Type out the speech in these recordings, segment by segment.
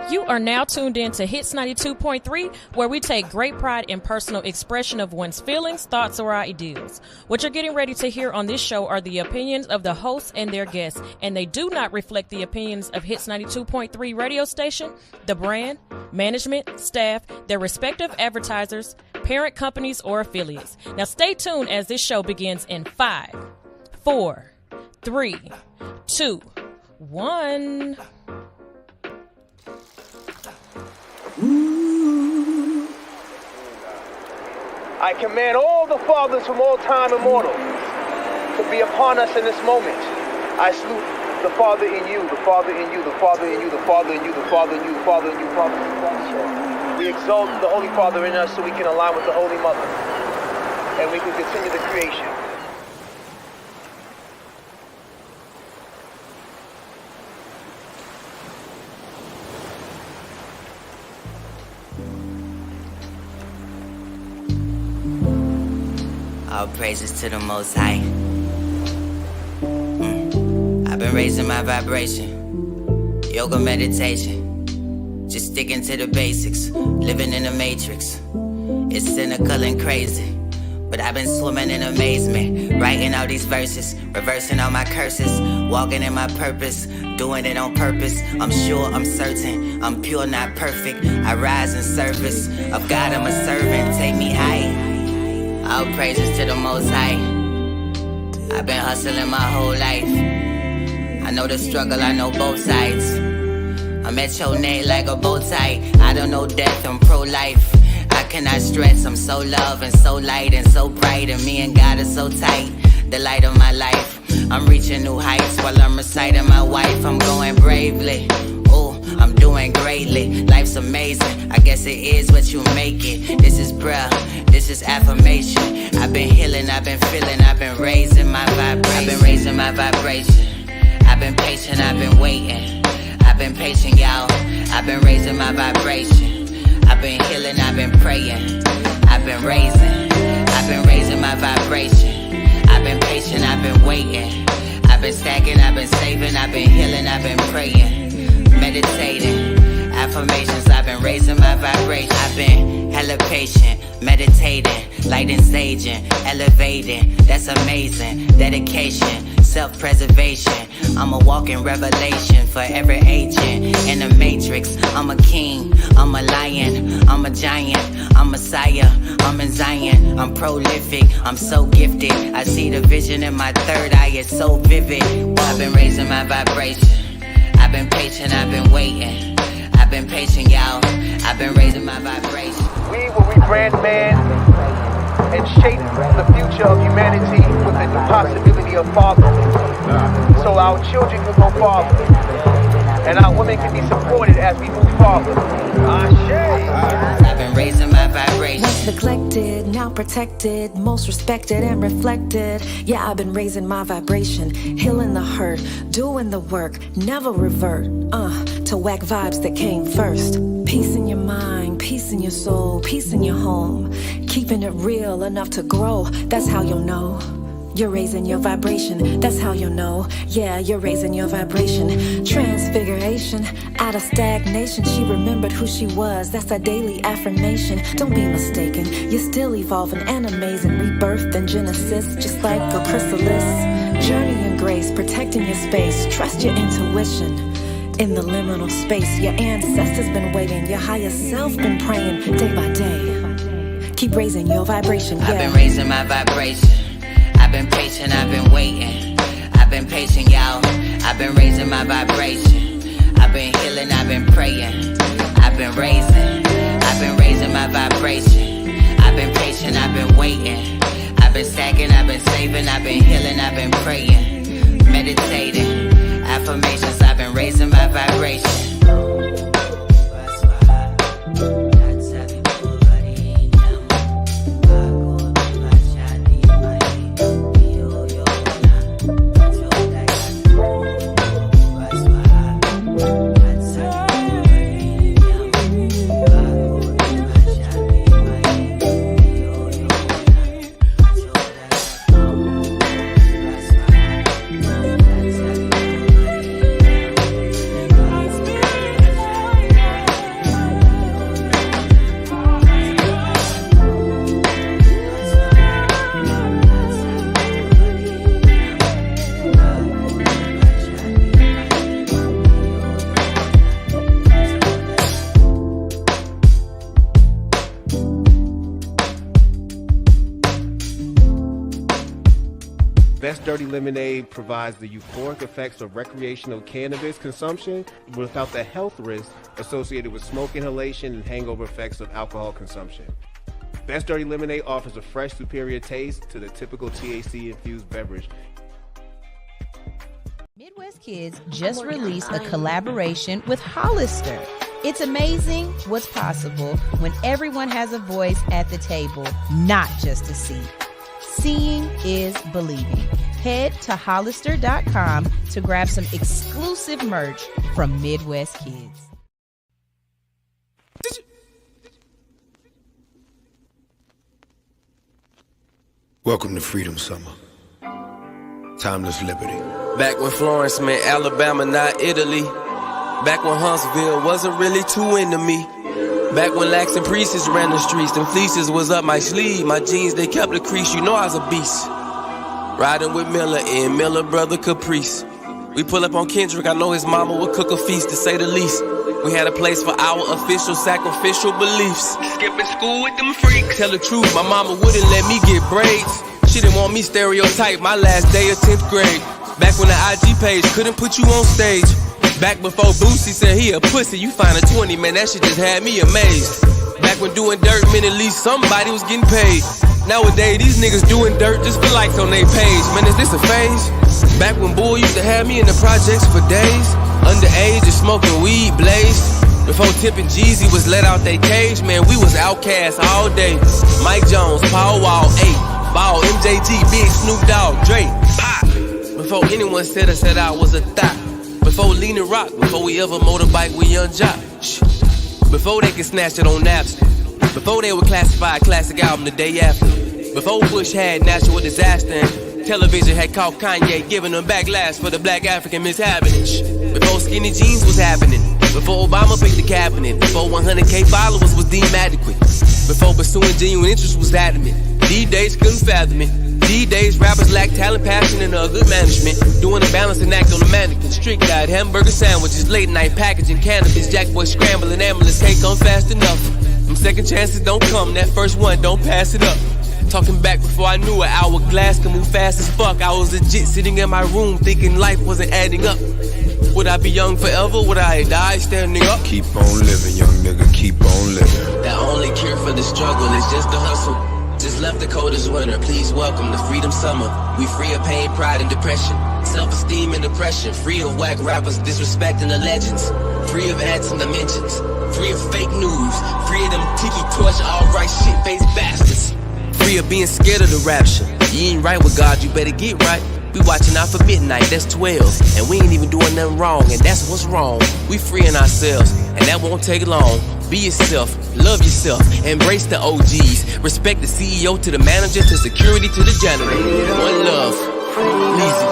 You are now tuned in to Hits 92.3, where we take great pride in personal expression of one's feelings, thoughts, or ideals. What you're getting ready to hear on this show are the opinions of the hosts and their guests, and they do not reflect the opinions of Hits 92.3 radio station, the brand, management, staff, their respective advertisers, parent companies, or affiliates. Now stay tuned as this show begins in 5, 4, 3, 2, 1. I command all the fathers from all time immortal to be upon us in this moment. I salute the Father in you, the Father in you, the Father in you, the Father in you, the Father in you, the Father in you, Father in you. We exalt the Holy Father in us so we can align with the Holy Mother, and we can continue the creation. All praises to the Most High. I've been raising my vibration, yoga meditation, just sticking to the basics, living in the matrix. It's cynical and crazy, but I've been swimming in amazement, writing all these verses, reversing all my curses, walking in my purpose, doing it on purpose. I'm sure, I'm certain, I'm pure, not perfect. I rise in service of God, I'm a servant, take me high. All praises to the Most High. I've been hustling my whole life. I know the struggle, I know both sides. I'm at your neck like a bow tie. I don't know death, I'm pro-life. I cannot stress, I'm so love and so light and so bright. And me and God are so tight, the light of my life. I'm reaching new heights while I'm reciting my wife. I'm going bravely, ooh, I'm doing greatly. Life's amazing, I guess it is what you make it. This is prayer, this is affirmation. I've been healing, I've been feeling, I've been raising my vibration. I've been raising my vibration. I've been patient, I've been waiting. I've been patient, y'all. I've been raising my vibration. I've been healing, I've been praying. I've been raising my vibration. I've been patient, I've been waiting. I've been stacking, I've been saving, I've been healing, I've been praying, meditating, affirmations. I've been raising my vibration. I've been hella patient, meditating, lighting, saging, elevating. That's amazing. Dedication, self-preservation. I'm a walking revelation for every agent in the matrix. I'm a king, I'm a lion, I'm a giant, I'm Messiah, I'm in Zion. I'm prolific, I'm so gifted. I see the vision in my third eye, it's so vivid. I've been raising my vibration. I've been patient, I've been waiting. I've been patient, y'all. I've been raising my vibration. We will rebrand man and shape the future of humanity with the new possibility of father. So our children can go farther, and our women can be supported as we move forward. I've been raising my vibration. Once neglected, now protected, most respected and reflected. Yeah, I've been raising my vibration, healing the hurt, doing the work, never revert. To whack vibes that came first. Peace in your mind, peace in your soul, peace in your home. Keeping it real enough to grow, that's how you'll know. You're raising your vibration, that's how you'll know. Yeah, you're raising your vibration. Transfiguration, out of stagnation. She remembered who she was, that's a daily affirmation. Don't be mistaken, you're still evolving and amazing. Rebirth and genesis, just like a chrysalis. Journey in grace, protecting your space. Trust your intuition. In the liminal space, your ancestors been waiting. Your higher self been praying day by day. Keep raising your vibration, yeah. I've been raising my vibration. I've been patient, I've been waiting. I've been patient, y'all. I've been raising my vibration. I've been healing, I've been praying. I've been raising my vibration. I've been patient, I've been waiting. I've been stacking, I've been saving, I've been healing, I've been praying, meditating, affirmations. I've been raising my vibration. It's been Lemonade provides the euphoric effects of recreational cannabis consumption without the health risks associated with smoke inhalation and hangover effects of alcohol consumption. Best Dirty Lemonade offers a fresh, superior taste to the typical THC-infused beverage. Midwest Kids just released a collaboration with Hollister. It's amazing what's possible when everyone has a voice at the table, not just a seat. Seeing is believing. Head to Hollister.com to grab some exclusive merch from Midwest Kids. Welcome to Freedom Summer. Timeless liberty. Back when Florence meant Alabama, not Italy. Back when Huntsville wasn't really too into me. Back when Lax and Priestess ran the streets, them fleeces was up my sleeve. My jeans, they kept the crease, you know I was a beast. Riding with Miller and Miller brother Caprice. We pull up on Kendrick, I know his mama would cook a feast, to say the least. We had a place for our official sacrificial beliefs. Skipping school with them freaks. Tell the truth, my mama wouldn't let me get braids. She didn't want me stereotype my last day of 10th grade. Back when the IG page couldn't put you on stage. Back before Boosie said he a pussy, you find a 20, man, that shit just had me amazed. Back when doing dirt meant at least somebody was getting paid. Nowadays, these niggas doing dirt just for likes on their page. Man, is this a phase? Back when Bull used to have me in the projects for days. Underage and smoking weed blazed. Before Tip and Jeezy was let out they cage, man, we was outcasts all day. Mike Jones, Paul Wall, 8, Ball, MJG, Big Snoop Dogg, Drake, Pop. Before anyone said us that I was a thot. Before Lean and Rock, before we ever motorbike with Young Jock. Before they could snatch it on Napster. Before they would classify a classic album the day after. Before Bush had natural disaster and television had caught Kanye giving them backlash for the black African mishappenings. Before skinny jeans was happening. Before Obama picked the cabinet. Before 100K followers was deemed adequate. Before pursuing genuine interest was adamant. These days couldn't fathom it. These days rappers lack talent, passion, and good management. Doing a balancing act on the mannequin. Strict diet, hamburger sandwiches, late night packaging, cannabis, jack boy scrambling, ambulance can't come fast enough. Them second chances don't come, that first one don't pass it up. Talking back before I knew an hourglass could move fast as fuck. I was legit sitting in my room thinking life wasn't adding up. Would I be young forever? Would I die standing up? Keep on living, young nigga, keep on living. The only cure for the struggle is just the hustle. Just left the coldest winter, please welcome the freedom summer. We free of pain, pride, and depression. Self-esteem and depression. Free of whack rappers disrespecting the legends. Free of ads and dimensions. Free of fake news. Free of them tiki torch, all-right shit-faced bastards. Free of being scared of the rapture. You ain't right with God, you better get right. We watching out for midnight, that's 12. And we ain't even doing nothing wrong, and that's what's wrong. We freeing ourselves, and that won't take long. Be yourself, love yourself, embrace the OGs. Respect the CEO to the manager to security to the janitor. One love, easy.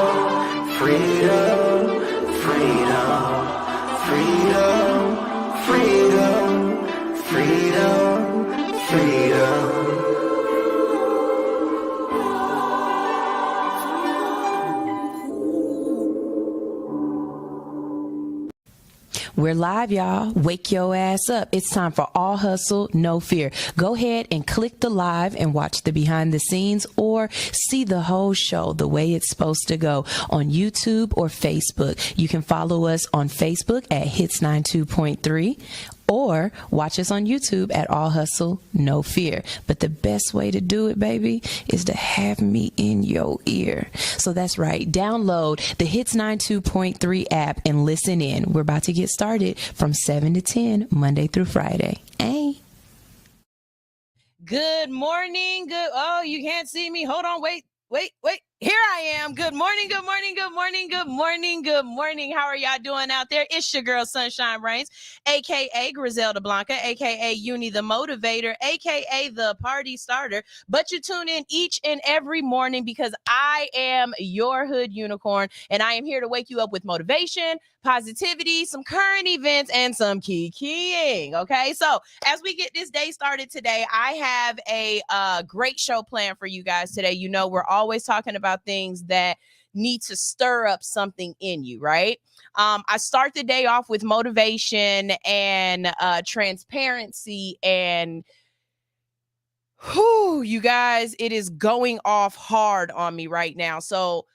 Freedom, freedom, freedom, freedom, freedom, freedom. We're live, y'all. Wake your ass up. It's time for All Hustle, No Fear. Go ahead and click the live and watch the behind the scenes or see the whole show the way it's supposed to go on YouTube or Facebook. You can follow us on Facebook at Hits 92.3 or watch us on YouTube at All Hustle, No Fear. But the best way to do it, baby, is to have me in your ear. So that's right. Download the Hits 92.3 app and listen in. We're about to get started from 7 to 10, Monday through Friday. Hey. Good morning. Oh, you can't see me. Hold on. Wait. Here I am. Good morning. Good morning. Good morning. Good morning. Good morning. How are y'all doing out there? It's your girl, Sunshine Reigns, a.k.a. Griselda Blanca, a.k.a. Uni the Motivator, a.k.a. the Party Starter. But you tune in each and every morning because I am your hood unicorn, and I am here to wake you up with motivation, positivity, some current events, and some keying. Okay, so as we get this day started today, I have a great show planned for you guys today. You know, we're always talking about things that need to stir up something in you, right? I start the day off with motivation and transparency, and you guys, it is going off hard on me right now. So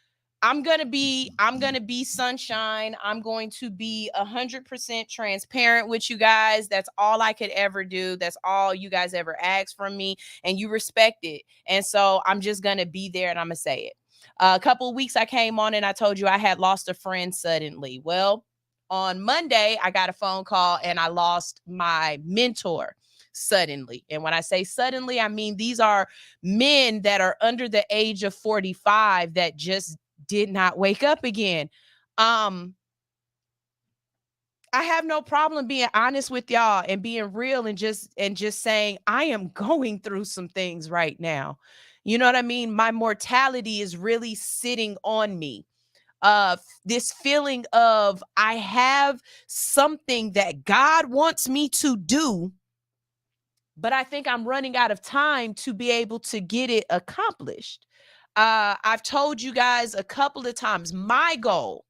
I'm gonna be sunshine. I'm going to be 100% transparent with you guys. That's all I could ever do. That's all you guys ever asked from me, and you respect it. And so I'm just gonna be there, and I'm gonna say it. A couple of weeks I came on and I told you I had lost a friend suddenly. Well, on Monday I got a phone call and I lost my mentor suddenly. And when I say suddenly, I mean these are men that are under the age of 45 that just did not wake up again. I have no problem being honest with y'all and being real and just saying I am going through some things right now. You know what I mean? My mortality is really sitting on me. This feeling of I have something that God wants me to do, but I think I'm running out of time to be able to get it accomplished. I've told you guys a couple of times, my goal,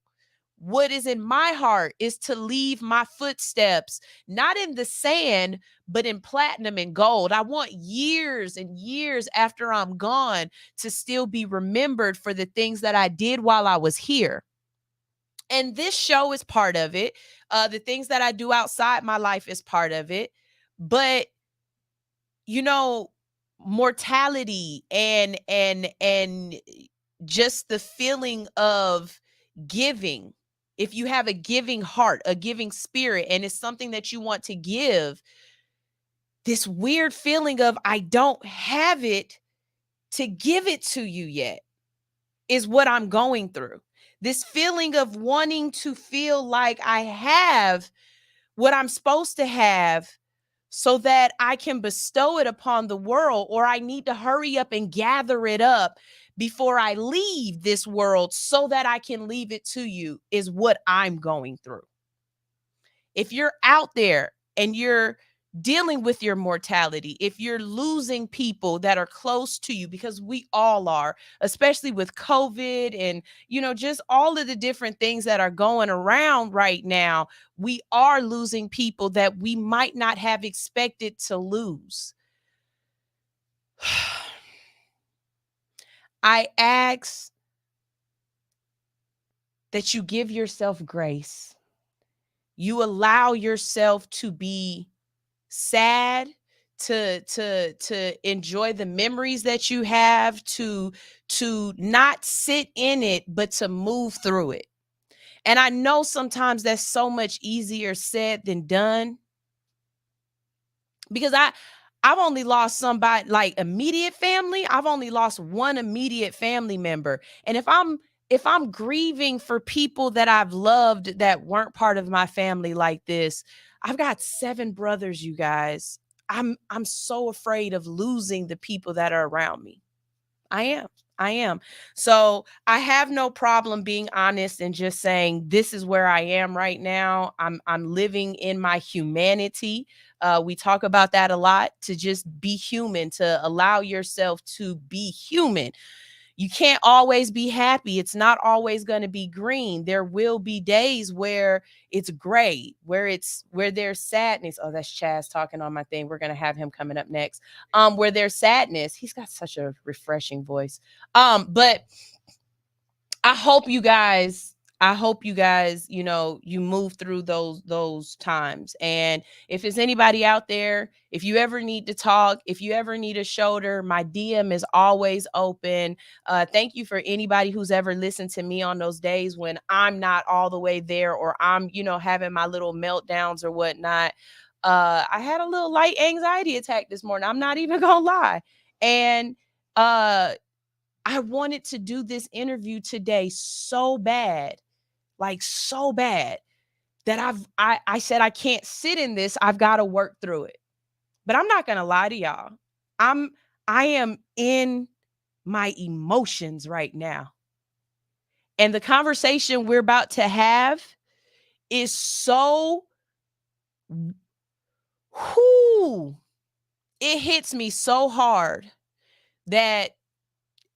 what is in my heart, is to leave my footsteps, not in the sand, but in platinum and gold. I want years and years after I'm gone to still be remembered for the things that I did while I was here. And this show is part of it. The things that I do outside my life is part of it. But you know, mortality and just the feeling of giving, if you have a giving heart, a giving spirit, and it's something that you want to give, this weird feeling of I don't have it to give it to you yet is what I'm going through. This feeling of wanting to feel like I have what I'm supposed to have so that I can bestow it upon the world, or I need to hurry up and gather it up before I leave this world so that I can leave it to you, is what I'm going through. If you're out there and you're dealing with your mortality, if you're losing people that are close to you, because we all are, especially with COVID and, just all of the different things that are going around right now, we are losing people that we might not have expected to lose. I ask that you give yourself grace. You allow yourself to be sad, to enjoy the memories that you have, to not sit in it, but to move through it. And I know sometimes that's so much easier said than done, because I've only lost somebody like immediate family. I've only lost one immediate family member. And if I'm grieving for people that I've loved that weren't part of my family like this, I've got 7 brothers, you guys. I'm so afraid of losing the people that are around me. I am. So I have no problem being honest and just saying this is where I am right now. I'm living in my humanity. We talk about that a lot, to just be human, to allow yourself to be human. You can't always be happy. It's not always going to be green. There will be days where it's gray, where there's sadness. Oh, that's Chaz talking on my thing. We're going to have him coming up next. Where there's sadness. He's got such a refreshing voice. But I hope you guys, you move through those times. And if there's anybody out there, if you ever need to talk, if you ever need a shoulder, my DM is always open. Thank you for anybody who's ever listened to me on those days when I'm not all the way there, or I'm, having my little meltdowns or whatnot. I had a little light anxiety attack this morning. I'm not even gonna lie. And I wanted to do this interview today so bad, like so bad, that I said I can't sit in this. I've got to work through it. But I'm not gonna lie to y'all. I am in my emotions right now. And the conversation we're about to have is so it hits me so hard that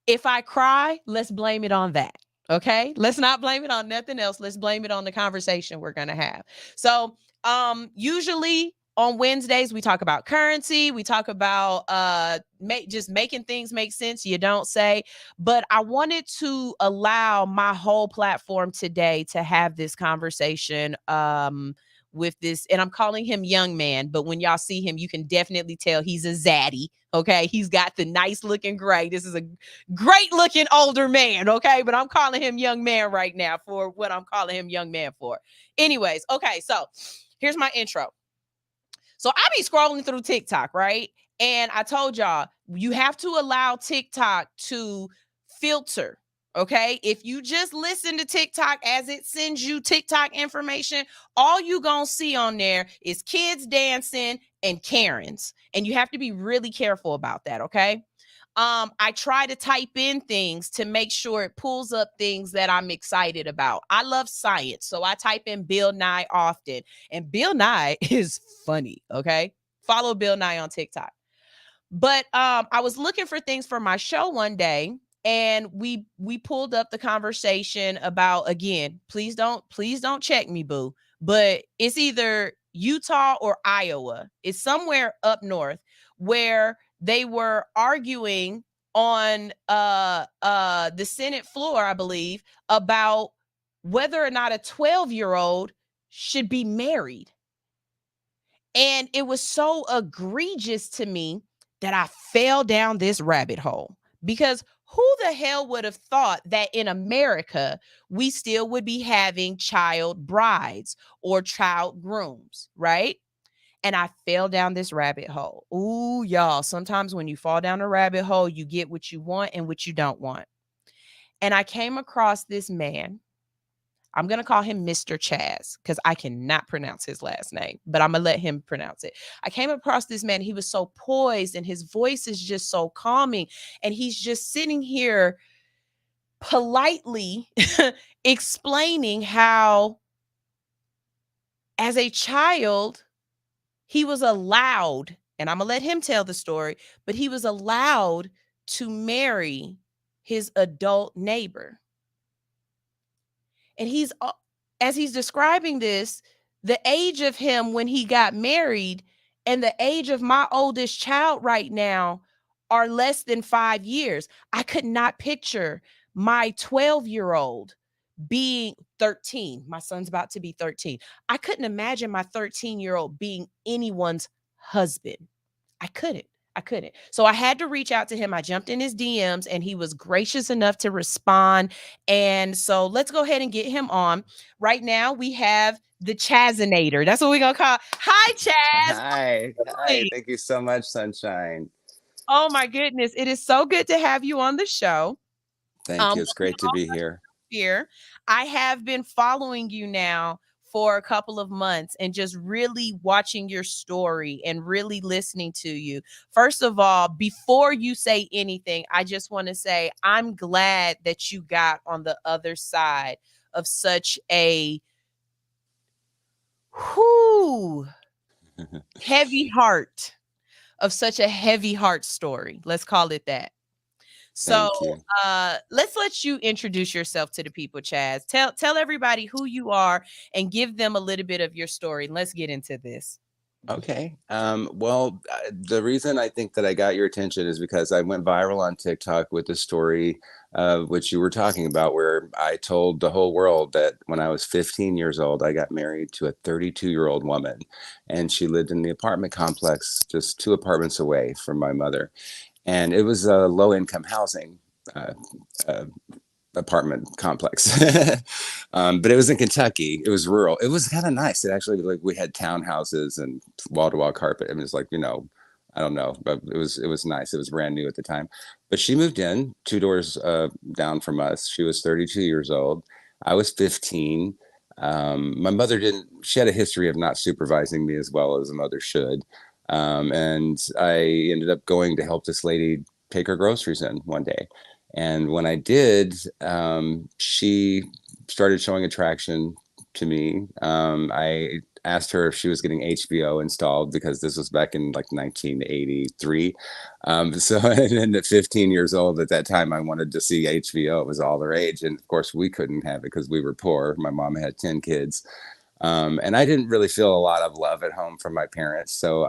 if I cry, let's blame it on that. Okay. Let's not blame it on nothing else. Let's blame it on the conversation we're going to have. So, usually On Wednesdays, we talk about currency. We talk about just making things make sense. You don't say. But I wanted to allow my whole platform today to have this conversation with this, and I'm calling him young man, but when y'all see him, you can definitely tell he's a zaddy. Okay, he's got the nice looking gray. This is a great looking older man. Okay, but I'm calling him young man right now for what I'm calling him young man for. Anyways, okay, so here's my intro. So I be scrolling through TikTok, right? And I told y'all, you have to allow TikTok to filter. Okay. If you just listen to TikTok as it sends you TikTok information, all you gonna see on there is kids dancing and Karens. And you have to be really careful about that. Okay. I try to type in things to make sure it pulls up things that I'm excited about. I love science, so I type in Bill Nye often, and Bill Nye is funny. Okay, follow Bill Nye on TikTok. But I was looking for things for my show one day, and we pulled up the conversation about, again, please don't check me, boo, but it's either Utah or Iowa. It's somewhere up north where they were arguing on the Senate floor, I believe, about whether or not a 12-year-old should be married. And it was so egregious to me that I fell down this rabbit hole, because who the hell would have thought that in America we still would be having child brides or child grooms, right? And I fell down this rabbit hole. Ooh, y'all, sometimes when you fall down a rabbit hole, you get what you want and what you don't want. And I came across this man. I'm going to call him Mr. Chaz because I cannot pronounce his last name, but I'm going to let him pronounce it. I came across this man. He was so poised and his voice is just so calming. And he's just sitting here politely explaining how, as a child, he was allowed, and I'm going to let him tell the story, but he was allowed to marry his adult neighbor. And as he's describing this, the age of him when he got married and the age of my oldest child right now are less than 5 years. I could not picture my 12-year-old being 13. My son's about to be 13. I couldn't imagine my 13-year-old being anyone's husband. I couldn't. So I had to reach out to him. I jumped in his DMs and he was gracious enough to respond. And so let's go ahead and get him on. Right now we have the Chazinator. That's what we're going to call. Hi, Chaz. Hi. Hi. Thank you so much, Sunshine. Oh my goodness. It is so good to have you on the show. Thank you. It's great to be here. I have been following you now for a couple of months and just really watching your story and really listening to you. First of all, before you say anything, I just want to say I'm glad that you got on the other side of such a heavy heart, of such a heavy heart story. Let's call it that. So let's let you introduce yourself to the people, Chaz. Tell everybody who you are and give them a little bit of your story. Let's get into this. Okay. Well, the reason I think that I got your attention is because I went viral on TikTok with the story which you were talking about, where I told the whole world that when I was 15 years old, I got married to a 32-year-old woman, and she lived in the apartment complex just 2 apartments away from my mother. And it was a low-income housing apartment complex. But it was in Kentucky. It was rural. It was kind of nice. It actually, like, we had townhouses and wall-to-wall carpet. I mean, it's like, I don't know, but it was nice. It was brand new at the time. But she moved in 2 doors down from us. She was 32 years old. I was 15. My mother she had a history of not supervising me as well as a mother should. And I ended up going to help this lady take her groceries in one day. And when I did, she started showing attraction to me. I asked her if she was getting HBO installed, because this was back in like 1983. So and at 15 years old at that time, I wanted to see HBO. It was all the rage. And of course, we couldn't have it because we were poor. My mom had 10 kids. And I didn't really feel a lot of love at home from my parents, so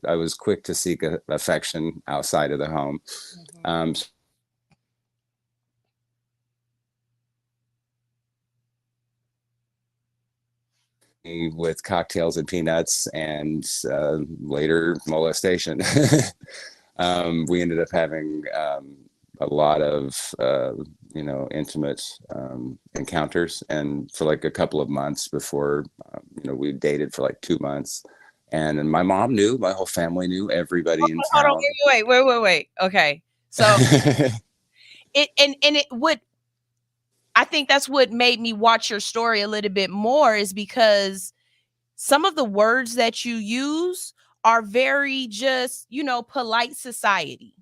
I was quick to seek affection outside of the home. Um, with cocktails and peanuts, and later molestation. We ended up having a lot of intimate encounters, and for like a couple of months before we dated for like 2 months. And my mom knew, my whole family knew, everybody in Hold on, town. wait. Okay, so it would. I think that's what made me watch your story a little bit more, is because some of the words that you use are very just, polite society.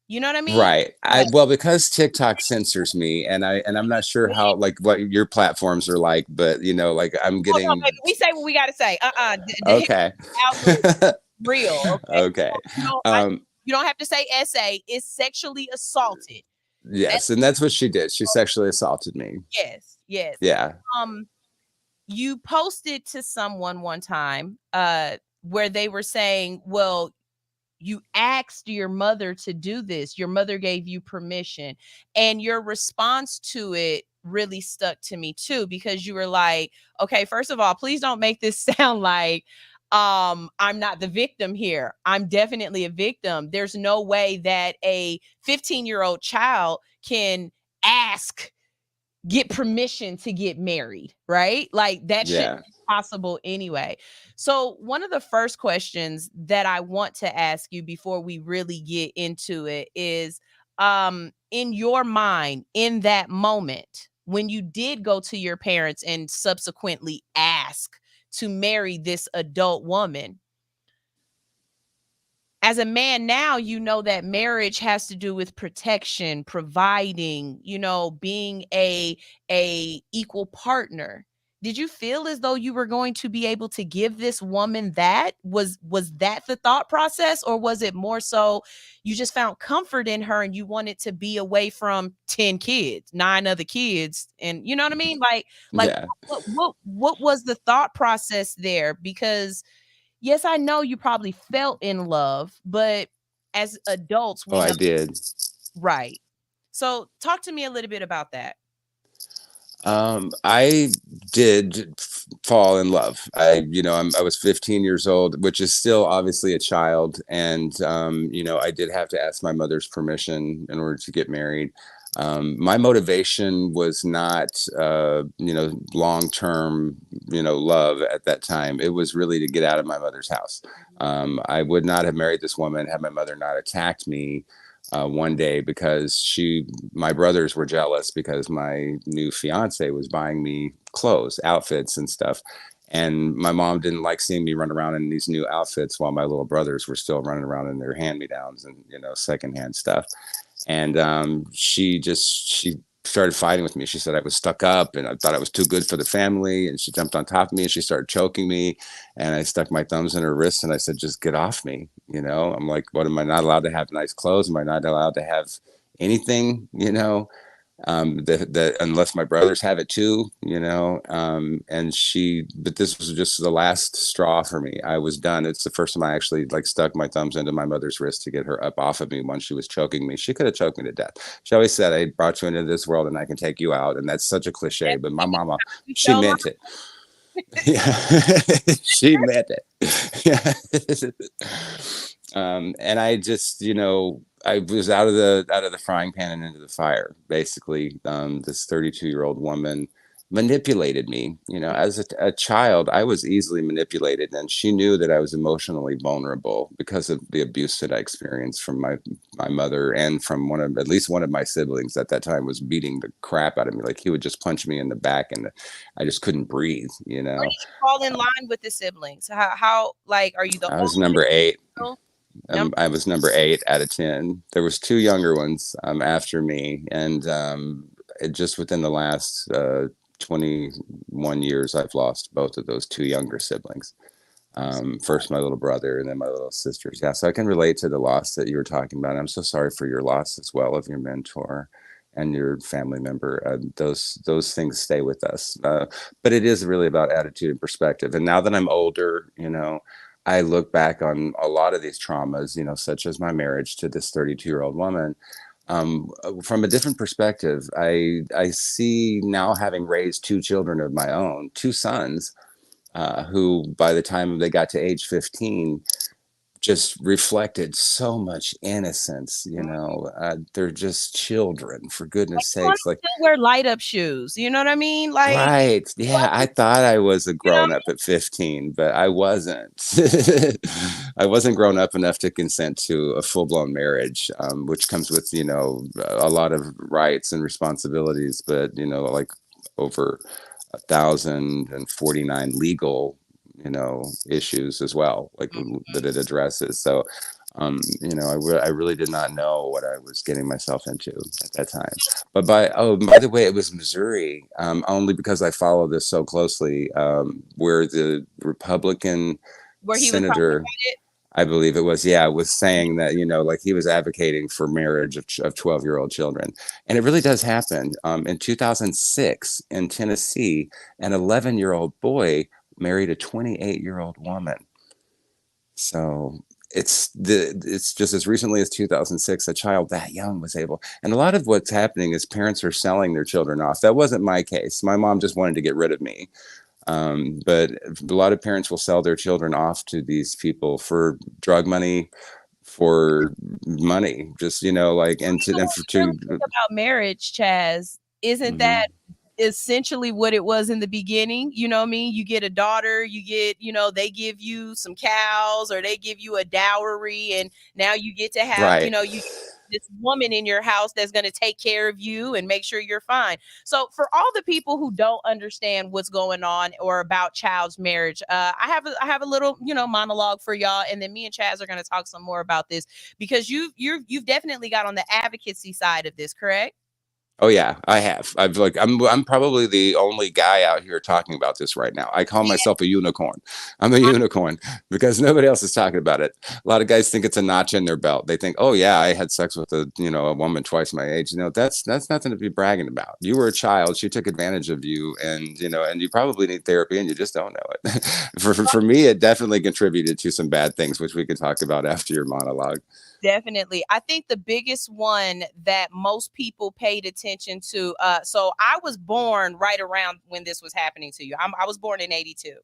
You know what I mean? Right. Like, Well, because TikTok censors me, and I'm not sure how, like, what your platforms are like, but like I'm oh no, getting. baby, we say what we gotta say. The Okay. algorithm real, okay? Okay. So, Um, you don't have to say essay. It's sexually assaulted. That's yes, and that's what she did. She sexually assaulted me. yes. Yeah. Um, you posted to someone one time, where they were saying, well, you asked your mother to do this. Your mother gave you permission. And your response to it really stuck to me too, because you were like, okay, first of all, please don't make this sound like I'm not the victim here. I'm definitely a victim. There's no way that a 15-year-old child can ask get permission to get married, right? Like that shouldn't Yeah. be possible anyway. So, one of the first questions that I want to ask you before we really get into it is, in your mind, in that moment, when you did go to your parents and subsequently ask to marry this adult woman, as a man now, you know that marriage has to do with protection, providing, being a equal partner. Did you feel as though you were going to be able to give this woman that? Was that the thought process, or was it more so you just found comfort in her and you wanted to be away from 10 kids, 9 other kids, and you know what I mean? Like Yeah. what was the thought process there? Because yes, I know you probably felt in love, but as adults, Oh, we I know, did. right. So talk to me a little bit about that. I did fall in love. I was 15 years old, which is still obviously a child. And, I did have to ask my mother's permission in order to get married. My motivation was not, long-term, love at that time. It was really to get out of my mother's house. I would not have married this woman had my mother not attacked me one day, because my brothers were jealous because my new fiance was buying me clothes, outfits, and stuff. And my mom didn't like seeing me run around in these new outfits while my little brothers were still running around in their hand-me-downs and secondhand stuff. And she started fighting with me. She said I was stuck up and I thought I was too good for the family. And she jumped on top of me and she started choking me. And I stuck my thumbs in her wrists and I said, just get off me. I'm like, what, am I not allowed to have nice clothes? Am I not allowed to have anything? That unless my brothers have it too, but this was just the last straw for me. I was done. It's the first time I actually like stuck my thumbs into my mother's wrist to get her up off of me when she was choking me. She could have choked me to death. She always said, I brought you into this world and I can take you out. And that's such a cliche, but my mama, she meant it. Yeah, she meant it. And I just, I was out of the frying pan and into the fire. Basically, this 32-year-old woman manipulated me. As a child, I was easily manipulated, and she knew that I was emotionally vulnerable because of the abuse that I experienced from my mother and from at least one of my siblings at that time was beating the crap out of me. Like he would just punch me in the back, and I just couldn't breathe. Where did you fall in line with the siblings? How like are you the I was number 8. oldest? I was number 8 out of 10. There was 2 younger ones after me, and just within the last 21 years, I've lost both of those 2 younger siblings. First my little brother, and then my little sisters. Yeah, so I can relate to the loss that you were talking about. I'm so sorry for your loss as well of your mentor, and your family member. Those things stay with us. But it is really about attitude and perspective. And now that I'm older, I look back on a lot of these traumas, such as my marriage to this 32-year-old woman, from a different perspective. I see now, having raised two children of my own, two sons, who by the time they got to age 15 just reflected so much innocence. They're just children, for Like, goodness you wanna sakes. Like, still wear light up shoes, you know what I mean? Like, right. Yeah, I thought I was a you know? grown up at 15, but I wasn't. I wasn't grown up enough to consent to a full blown marriage, which comes with, a lot of rights and responsibilities, but, like over 1,049 legal, issues as well, like that it addresses. So, I really did not know what I was getting myself into at that time. But by the way, it was Missouri, only because I follow this so closely, where the Republican Where he was talking senator, about it. I believe it was, was saying that, like he was advocating for marriage of 12-year-old children. And it really does happen. In 2006 in Tennessee, an 11-year-old boy married a 28-year-old woman. So it's just as recently as 2006, a child that young was able. And a lot of what's happening is parents are selling their children off. That wasn't my case. My mom just wanted to get rid of me. But a lot of parents will sell their children off to these people for drug money, for money, just, like, and You know, when you really think about marriage, Chaz, isn't Mhm. that essentially what it was in the beginning? You know what I mean? You get a daughter, you get, they give you some cows or they give you a dowry, and now you get to have, Right. you this woman in your house that's going to take care of you and make sure you're fine. So for all the people who don't understand what's going on or about child's marriage, I have a little, monologue for y'all, and then me and Chaz are going to talk some more about this, because you've definitely got on the advocacy side of this, correct? Oh yeah, I have. I'm probably the only guy out here talking about this right now. I call myself a unicorn. I'm a unicorn because nobody else is talking about it. A lot of guys think it's a notch in their belt. They think, "Oh yeah, I had sex with a woman twice my age." That's nothing to be bragging about. You were a child. She took advantage of you, and you probably need therapy, and you just don't know it. For me, it definitely contributed to some bad things, which we could talk about after your monologue. Definitely. I think the biggest one that most people paid attention to, so I was born right around when this was happening to you. I was born in 82.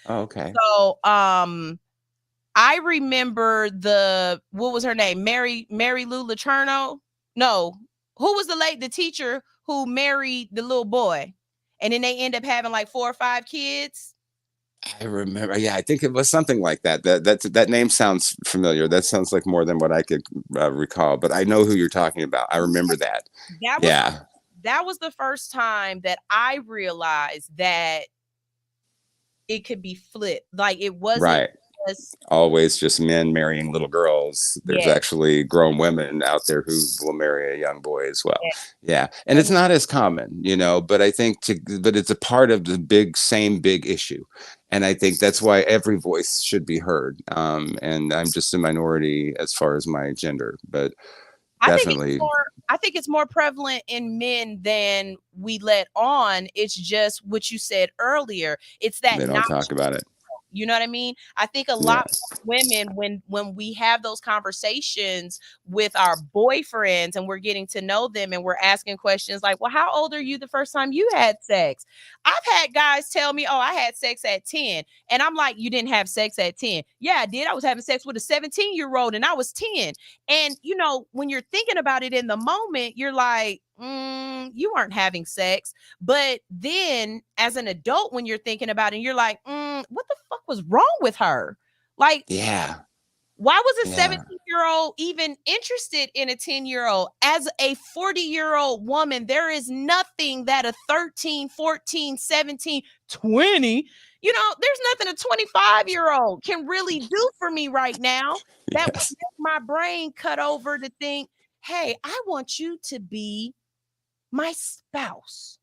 Oh, okay. So, I remember what was her name? Mary Lou Laterno? No. Who was the teacher who married the little boy? And then they end up having like 4 or 5 kids. I remember. Yeah, I think it was something like that. That name sounds familiar. That sounds like more than what I could recall. But I know who you're talking about. I remember that. That was Yeah. that was the first time that I realized that it could be flipped. Like, it wasn't Right. just, Always just men marrying little girls. There's yeah, actually grown women out there who will marry a young boy as well. yeah. Yeah, and it's not as common, but I think but it's a part of the big issue, and I think that's why every voice should be heard. And I'm just a minority as far as my gender, but definitely I think it's more prevalent in men than we let on. It's just what you said earlier. It's that they don't talk about it. you know what I mean? I think a Yeah. lot more women, when we have those conversations with our boyfriends and we're getting to know them and we're asking questions like, well, how old are you the first time you had sex? I've had guys tell me, oh, I had sex at 10. And I'm like, you didn't have sex at 10. Yeah, I did. I was having sex with a 17-year-old and I was 10. And, when you're thinking about it in the moment, you're like, you weren't having sex. But then as an adult, when you're thinking about it, you're like, what the fuck was wrong with her? Like, Yeah. why was a Yeah. 17-year-old even interested in a 10-year-old? As a 40-year-old woman, there is nothing that a 13, 14, 17, 20, there's nothing a 25-year-old can really do for me right now that would Yes. make my brain cut over to think, hey, I want you to be my spouse.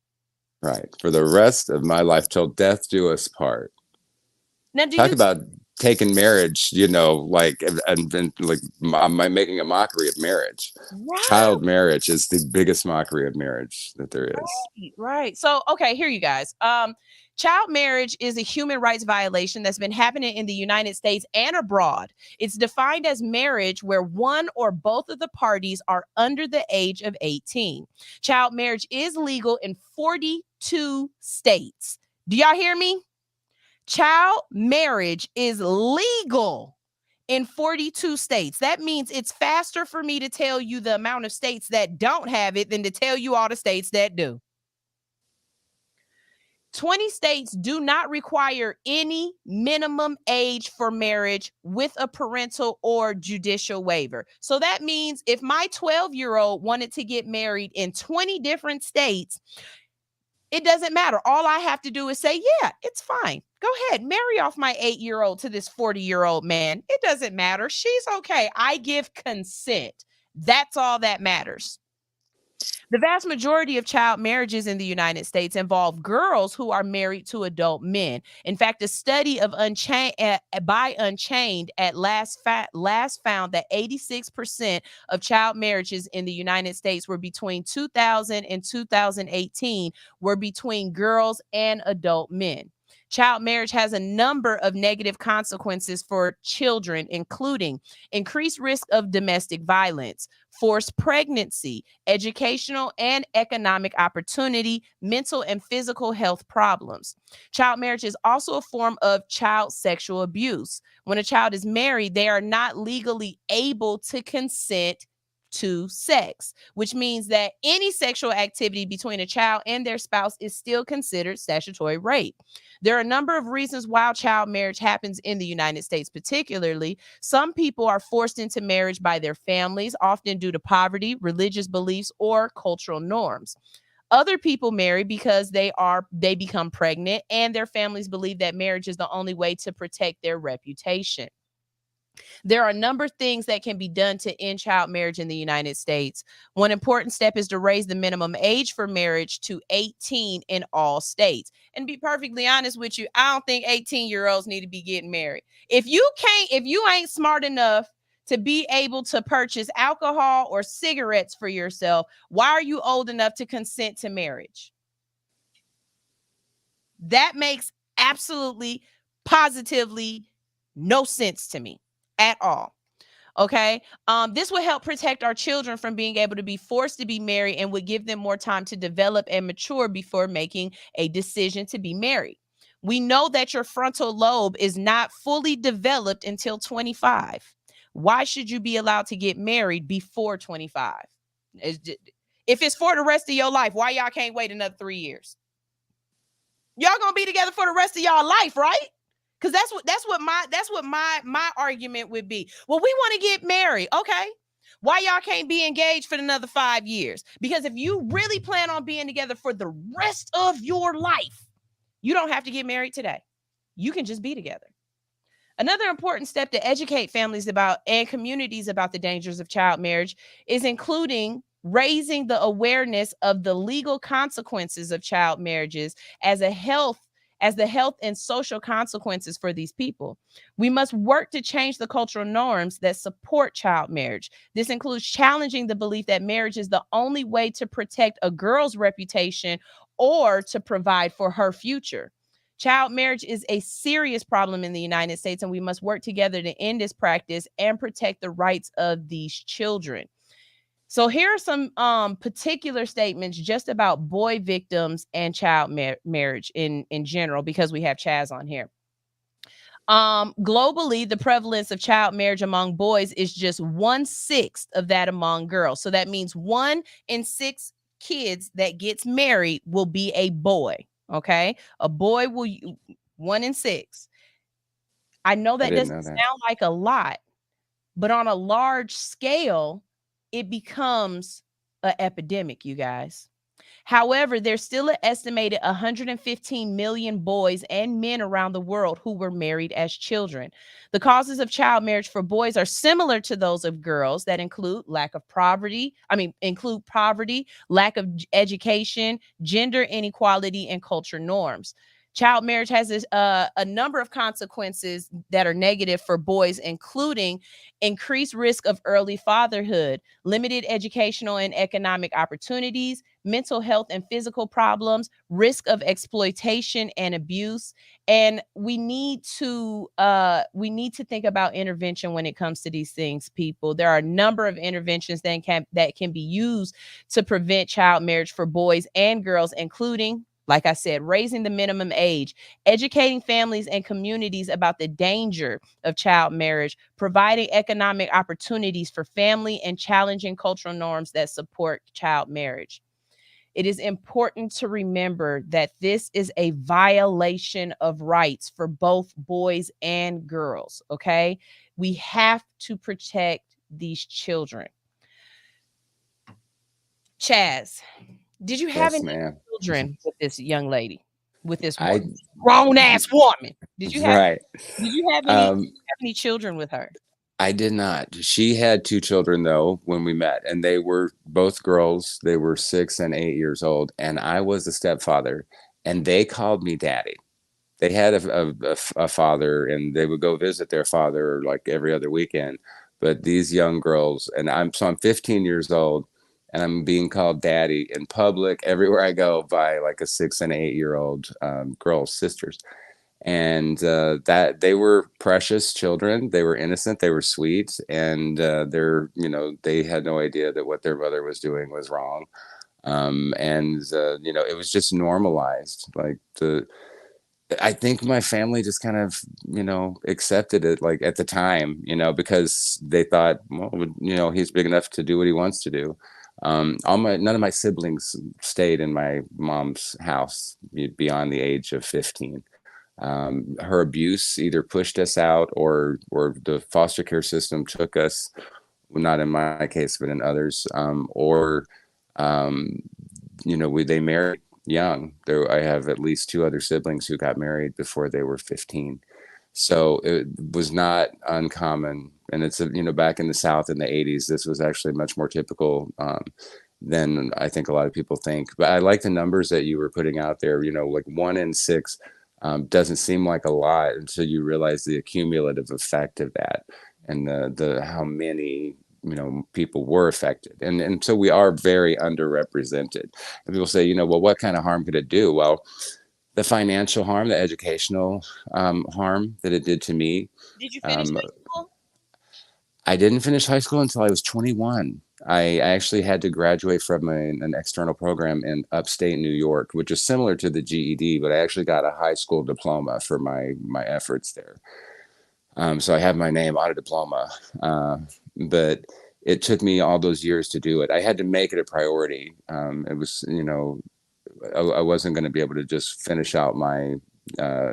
Right. For the rest of my life till death do us part. Now, do Talk you about taken marriage, like and like making a mockery of marriage. Right. Child marriage is the biggest mockery of marriage that there is. Right. So, okay, here you guys. Child marriage is a human rights violation that's been happening in the United States and abroad. It's defined as marriage where one or both of the parties are under the age of 18. Child marriage is legal in 42 states. Do y'all hear me? Child marriage is legal in 42 states. That means it's faster for me to tell you the amount of states that don't have it than to tell you all the states that do. 20 states do not require any minimum age for marriage with a parental or judicial waiver. So that means if my 12-year-old wanted to get married in 20 different states, it doesn't matter. All I have to do is say, yeah, it's fine. Go ahead, marry off my 8-year-old to this 40-year-old man. It doesn't matter. She's okay. I give consent. That's all that matters. The vast majority of child marriages in the United States involve girls who are married to adult men. In fact, a study of by Unchained at last found that 86% of child marriages in the United States were between 2000 and 2018 were between girls and adult men. Child marriage has a number of negative consequences for children, including increased risk of domestic violence, forced pregnancy, educational and economic opportunity, mental and physical health problems. Child marriage is also a form of child sexual abuse. When a child is married, they are not legally able to consent to sex, which means that any sexual activity between a child and their spouse is still considered statutory rape. There are a number of reasons why child marriage happens in the United States, particularly. Some people are forced into marriage by their families, often due to poverty, religious beliefs, or cultural norms. Other people marry because they become pregnant and their families believe that marriage is the only way to protect their reputation. There are a number of things that can be done to end child marriage in the United States. One important step is to raise the minimum age for marriage to 18 in all states. And be perfectly honest with you, I don't think 18-year-olds need to be getting married. If you ain't smart enough to be able to purchase alcohol or cigarettes for yourself, why are you old enough to consent to marriage? That makes absolutely, positively no sense to me at all. Okay. This would help protect our children from being able to be forced to be married and would give them more time to develop and mature before making a decision to be married. We know that your frontal lobe is not fully developed until 25. Why should you be allowed to get married before 25? If it's for the rest of your life, why y'all can't wait another 3 years? Y'all gonna be together for the rest of y'all life, right? Because that's what my argument would be. Well, we want to get married. Okay. Why y'all can't be engaged for another 5 years? Because if you really plan on being together for the rest of your life, you don't have to get married today. You can just be together. Another important step to educate families about and communities about the dangers of child marriage is including raising the awareness of the legal consequences of child marriages as the health and social consequences for these people. We must work to change the cultural norms that support child marriage. This includes challenging the belief that marriage is the only way to protect a girl's reputation or to provide for her future. Child marriage is a serious problem in the United States, and we must work together to end this practice and protect the rights of these children. So here are some particular statements just about boy victims and child marriage in general, because we have Chaz on here. Globally, the prevalence of child marriage among boys is just 1/6 of that among girls. So that means 1 in 6 kids that gets married will be a boy. Okay. A boy will 1 in 6. I know that doesn't sound like a lot, but on a large scale, it becomes an epidemic, you guys. However, there's still an estimated 115 million boys and men around the world who were married as children. The causes of child marriage for boys are similar to those of girls that include poverty, lack of education, gender inequality, and culture norms. Child marriage has a number of consequences that are negative for boys, including increased risk of early fatherhood, limited educational and economic opportunities, mental health and physical problems, risk of exploitation and abuse. And we need to think about intervention when it comes to these things, people. There are a number of interventions that can be used to prevent child marriage for boys and girls, including, like I said, raising the minimum age, educating families and communities about the danger of child marriage, providing economic opportunities for family, and challenging cultural norms that support child marriage. It is important to remember that this is a violation of rights for both boys and girls, okay? We have to protect these children. Chaz, did you have Yes, any ma'am. children with this young lady, with this I grown ass woman? Did you have right. Um, any children with her? I did not. She had two children though when we met, and they were both girls. They were 6 and 8 years old, and I was the stepfather, and they called me daddy. They had a father, and they would go visit their father like every other weekend. But these young girls, and I'm 15 years old, and I'm being called daddy in public everywhere I go by like a 6 and 8 year old girl's sisters. And that they were precious children. They were innocent. They were sweet, and they had no idea that what their mother was doing was wrong. It was just normalized. I think my family just kind of, accepted it like at the time, because they thought, well, he's big enough to do what he wants to do. None of my siblings stayed in my mom's house beyond the age of 15. Her abuse either pushed us out, or the foster care system took us, not in my case, but in others, um, they married young. I have at least two other siblings who got married before they were 15. So it was not uncommon. And it's, back in the South in the 80s, this was actually much more typical than I think a lot of people think. But I like the numbers that you were putting out there, like 1 in 6 doesn't seem like a lot until you realize the accumulative effect of that, and the how many people were affected, and so we are very underrepresented. And people say, well, what kind of harm could it do? Well, the financial harm, the educational harm that it did to me. Did you finish high school? I didn't finish high school until I was 21. I actually had to graduate from an external program in upstate New York, which is similar to the GED, but I actually got a high school diploma for my efforts there. So I have my name on a diploma, but it took me all those years to do it. I had to make it a priority. It was, I wasn't going to be able to just finish out my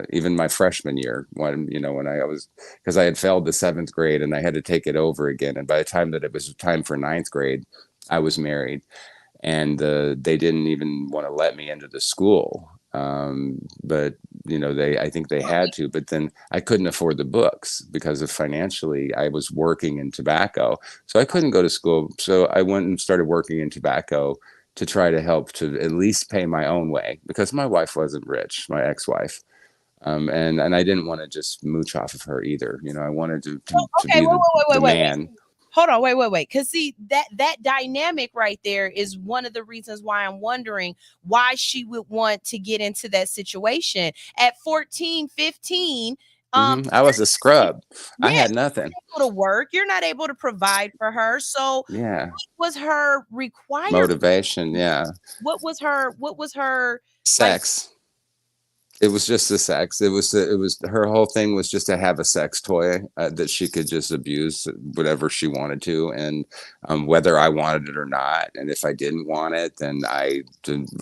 even my freshman year when I was, because I had failed the 7th grade and I had to take it over again. And by the time that it was time for 9th grade, I was married, and they didn't even want to let me into the school. But I think they had to, but then I couldn't afford the books because of financially, I was working in tobacco, so I couldn't go to school. So I went and started working in tobacco to try to help to at least pay my own way, because my wife wasn't rich, my ex-wife. And I didn't want to just mooch off of her either. I wanted to Okay, be the man. Hold on, wait. Because see, that dynamic right there is one of the reasons why I'm wondering why she would want to get into that situation at 14, 15. I was a scrub. I had nothing. You're not able to work. You're not able to provide for her. So yeah, what was her requirement? Motivation. Yeah. What was her sex? It was just the sex. It was her whole thing was just to have a sex toy that she could just abuse whatever she wanted to, and whether I wanted it or not. And if I didn't want it, then I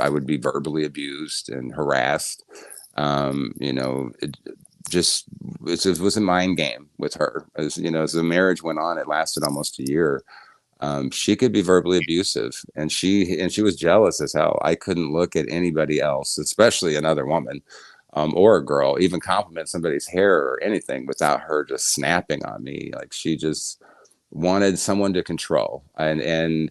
would be verbally abused and harassed. It was a mind game with her. As the marriage went on, it lasted almost a year. She could be verbally abusive, and she was jealous as hell. I couldn't look at anybody else, especially another woman, or a girl, even compliment somebody's hair or anything without her just snapping on me. Like, she just wanted someone to control. And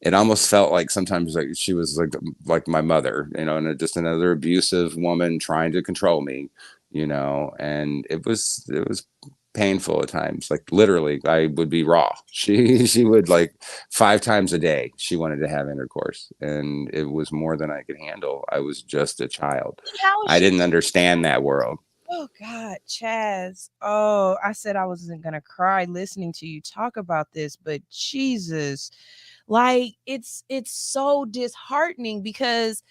it almost felt like sometimes like she was like my mother, and just another abusive woman trying to control me, and it was painful at times. Like literally, I would be raw. She would like 5 times a day. She wanted to have intercourse, and it was more than I could handle. I was just a child. How is I she? didn't understand that world. Oh God, Chaz. Oh, I said I wasn't gonna cry listening to you talk about this, but Jesus, like it's so disheartening because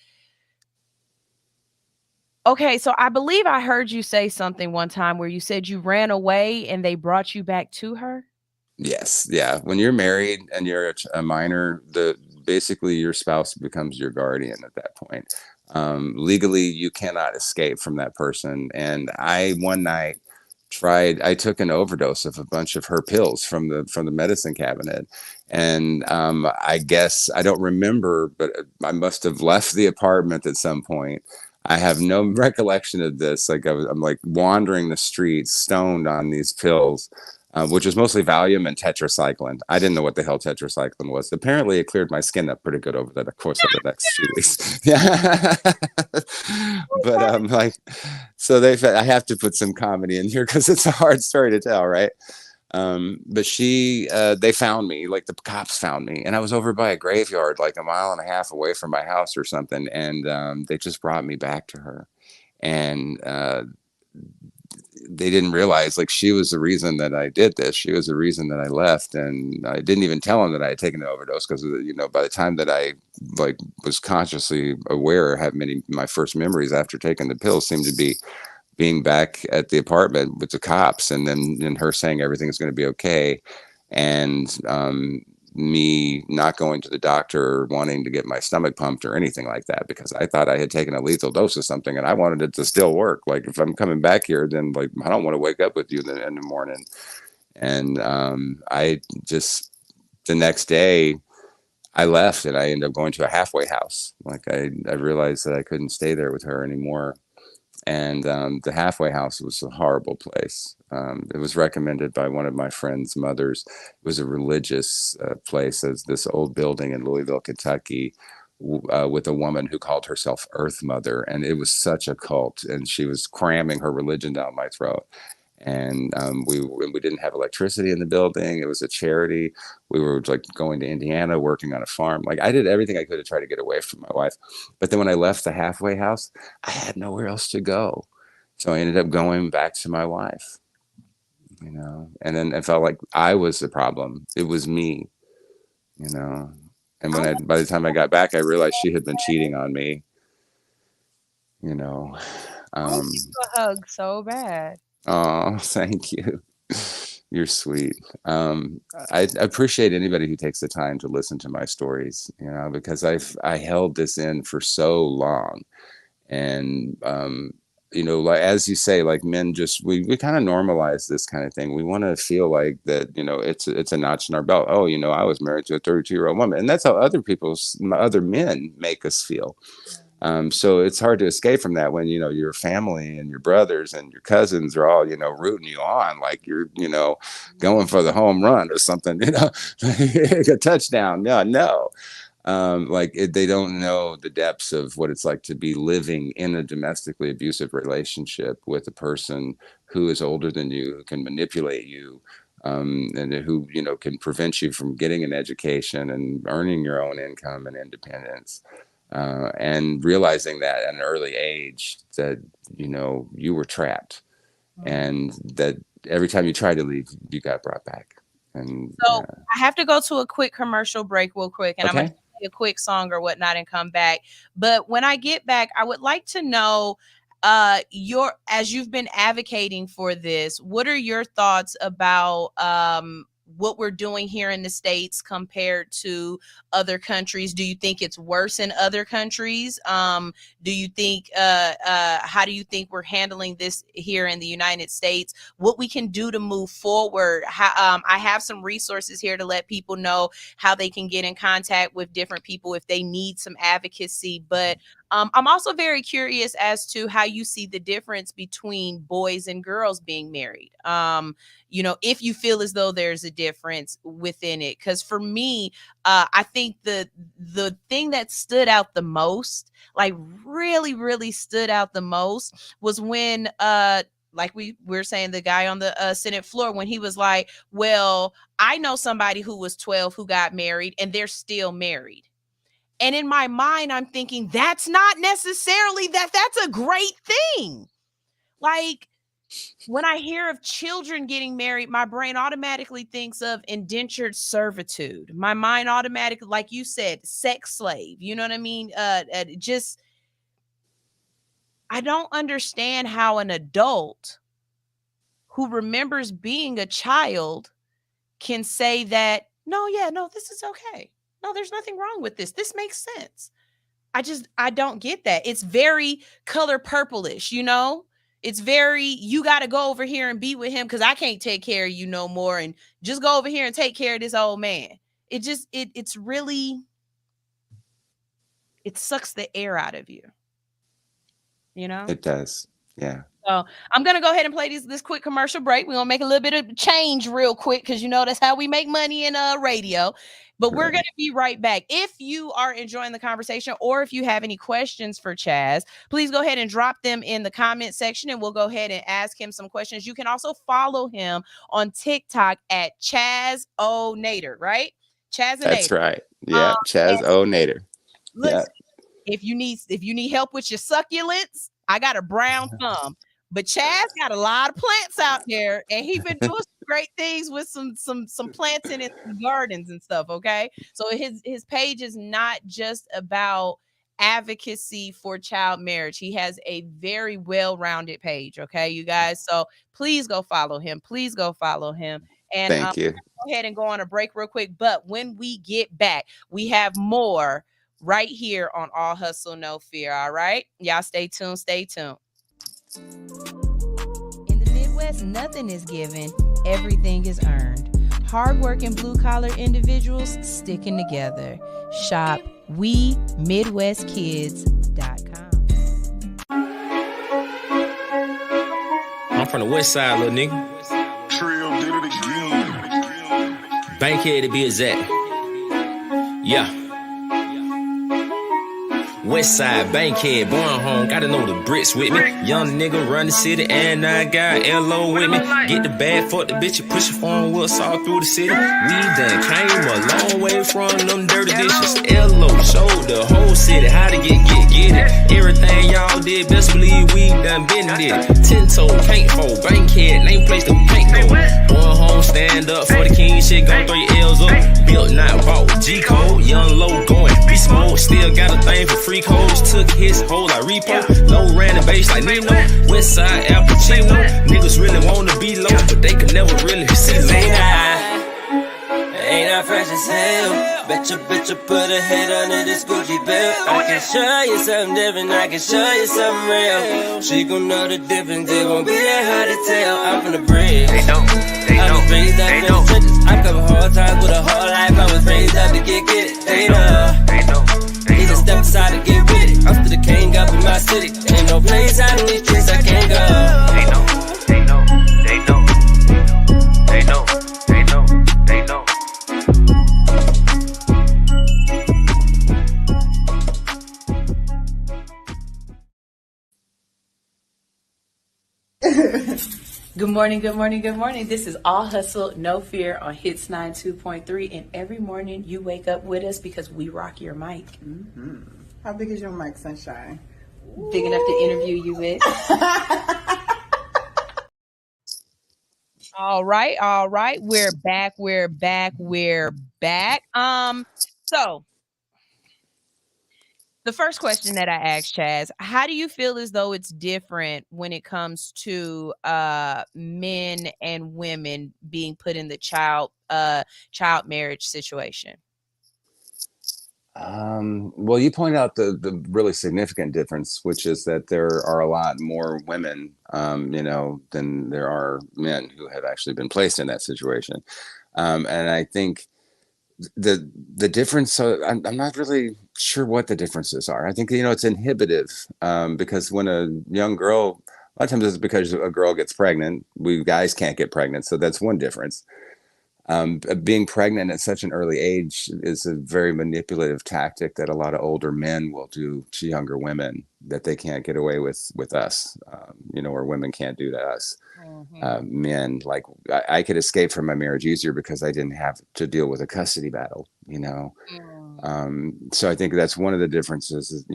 okay, so I believe I heard you say something one time where you said you ran away and they brought you back to her. Yes, yeah. When you're married and you're a minor, the basically your spouse becomes your guardian at that point. Legally, you cannot escape from that person. And I one night tried. I took an overdose of a bunch of her pills from the medicine cabinet, and I guess I don't remember, but I must have left the apartment at some point. I have no recollection of this. Like I'm like wandering the streets, stoned on these pills, which was mostly Valium and tetracycline. I didn't know what the hell tetracycline was. Apparently, it cleared my skin up pretty good over the course of the next few weeks. Yeah, but like, so I have to put some comedy in here because it's a hard story to tell, right? But they found me, like the cops found me, and I was over by a graveyard, like a mile and a half away from my house or something, and they just brought me back to her, and they didn't realize like she was the reason that I did this. She was the reason that I left, and I didn't even tell them that I had taken an overdose because by the time that I like was consciously aware, have my first memories after taking the pills seemed to be being back at the apartment with the cops, and then her saying everything's going to be okay, and me not going to the doctor or wanting to get my stomach pumped or anything like that because I thought I had taken a lethal dose of something and I wanted it to still work. Like if I'm coming back here, then like I don't want to wake up with you then in the morning. And I just the next day I left and I ended up going to a halfway house. Like I realized that I couldn't stay there with her anymore, and the halfway house was a horrible place. It was recommended by one of my friend's mothers. It was a religious place, as this old building in Louisville, Kentucky, with a woman who called herself Earth Mother, and it was such a cult, and she was cramming her religion down my throat. And we didn't have electricity in the building. It was a charity. We were like going to Indiana, working on a farm. Like I did everything I could to try to get away from my wife. But then when I left the halfway house, I had nowhere else to go. So I ended up going back to my wife, and then I felt like I was the problem. It was me, you know. And by the time I got back, I realized she had been cheating on me, you know. I want to give you a hug so bad. Oh, thank you. You're sweet. I appreciate anybody who takes the time to listen to my stories, because I held this in for so long, and like as you say, like men just we kind of normalize this kind of thing. We want to feel like that, it's a notch in our belt. Oh, I was married to a 32-year-old woman, and that's how other men make us feel. So it's hard to escape from that when your family and your brothers and your cousins are all rooting you on like you're going for the home run or something, a touchdown. No. They don't know the depths of what it's like to be living in a domestically abusive relationship with a person who is older than you, who can manipulate you, and who can prevent you from getting an education and earning your own income and independence. And realizing that at an early age that you were trapped, and that every time you tried to leave, you got brought back. And so I have to go to a quick commercial break real quick, and I'm gonna play a quick song or whatnot and come back. But when I get back, I would like to know as you've been advocating for this, what are your thoughts about what we're doing here in the States compared to other countries? Do you think it's worse in other countries? Do you think how do you think we're handling this here in the United States? What we can do to move forward? I have some resources here to let people know how they can get in contact with different people if they need some advocacy. But I'm also very curious as to how you see the difference between boys and girls being married. If you feel as though there's a difference. difference within it. Because for me, I think the thing that stood out the most, like really, really stood out the most, was when like we were saying, the guy on the Senate floor, when he was like, well, I know somebody who was 12 who got married and they're still married. And in my mind, I'm thinking that's not necessarily that's a great thing. Like, when I hear of children getting married, my brain automatically thinks of indentured servitude. My mind automatically, like you said, sex slave. You know what I mean? Just, I don't understand how an adult who remembers being a child can say that, no, this is okay. No, there's nothing wrong with this. This makes sense. I don't get that. It's very color purplish, you know? It's very, you got to go over here and be with him because I can't take care of you no more. And just go over here and take care of this old man. It just, it's really, it sucks the air out of you. You know? It does. Yeah. So I'm going to go ahead and play this quick commercial break. We're going to make a little bit of change real quick because, you know, that's how we make money in radio. But we're going to be right back. If you are enjoying the conversation or if you have any questions for Chaz, please go ahead and drop them in the comment section and we'll go ahead and ask him some questions. You can also follow him on TikTok at Chaz O Nader, right? Chaz O Nader. That's right. Yeah. Chaz O Nader. Listen, if you need help with your succulents, I got a brown thumb. But Chaz got a lot of plants out there, and he's been doing some great things with some planting in some gardens and stuff. Okay, so his page is not just about advocacy for child marriage. He has a very well-rounded page. Okay, you guys. So please go follow him. Please go follow him. And thank you. Go ahead and go on a break real quick. But when we get back, we have more right here on All Hustle, No Fear. All right, y'all stay tuned. Stay tuned. In the Midwest, nothing is given, everything is earned. Hardworking blue-collar individuals sticking together. Shop WeMidwestKids.com. I'm from the west side, little nigga. Trill did it again. Bankhead to be exact. Yeah. West side, Bankhead, born home, gotta know the bricks with me. Young nigga run the city, and I got LO with me. Get the bag, fuck the bitch, push your phone wheels all through the city. We done came a long way from them dirty dishes. LO showed the whole city how to get it. Everything y'all did, best believe we done been did it. 10-toe, paint fold, Bankhead, name place to paint go. Born home, stand up for the king, shit gon' 3 L's up. Built, not bought, G-code, young low going, beast mode, still got a thing for free codes. Took his whole like repo, low ran the base like Nino. West side Al Pacino, niggas really wanna be low, but they could never really see low. Ain't I fresh as hell? Betcha put a head under this Gucci belt. I can show you something different, I can show you something real. She gon' know the difference, it won't be that hard to tell. I'm from the bridge. I was raised up in the trenches. I cover hard times with a hard life. I was raised up to get it. They know. Need to step aside and get with it. I'm still the king up in my city. Ain't no place out in these streets I can't go. They know. Good morning. This is All Hustle, No Fear on Hits 92.3. And every morning you wake up with us because we rock your mic. Mm-hmm. How big is your mic, Sunshine? Big enough to interview you with. All right. We're back. So the first question that I asked Chaz, how do you feel as though it's different when it comes to men and women being put in the child marriage situation? Well, you point out the really significant difference, which is that there are a lot more women, than there are men who have actually been placed in that situation. And I think the difference, so I'm not really sure what the differences are. I think, it's inhibitive, because when a young girl, a lot of times it's because a girl gets pregnant, we guys can't get pregnant. So that's one difference. Being pregnant at such an early age is a very manipulative tactic that a lot of older men will do to younger women that they can't get away with us, or women can't do to us. Men, like I could escape from my marriage easier because I didn't have to deal with a custody battle, so I think that's one of the differences is,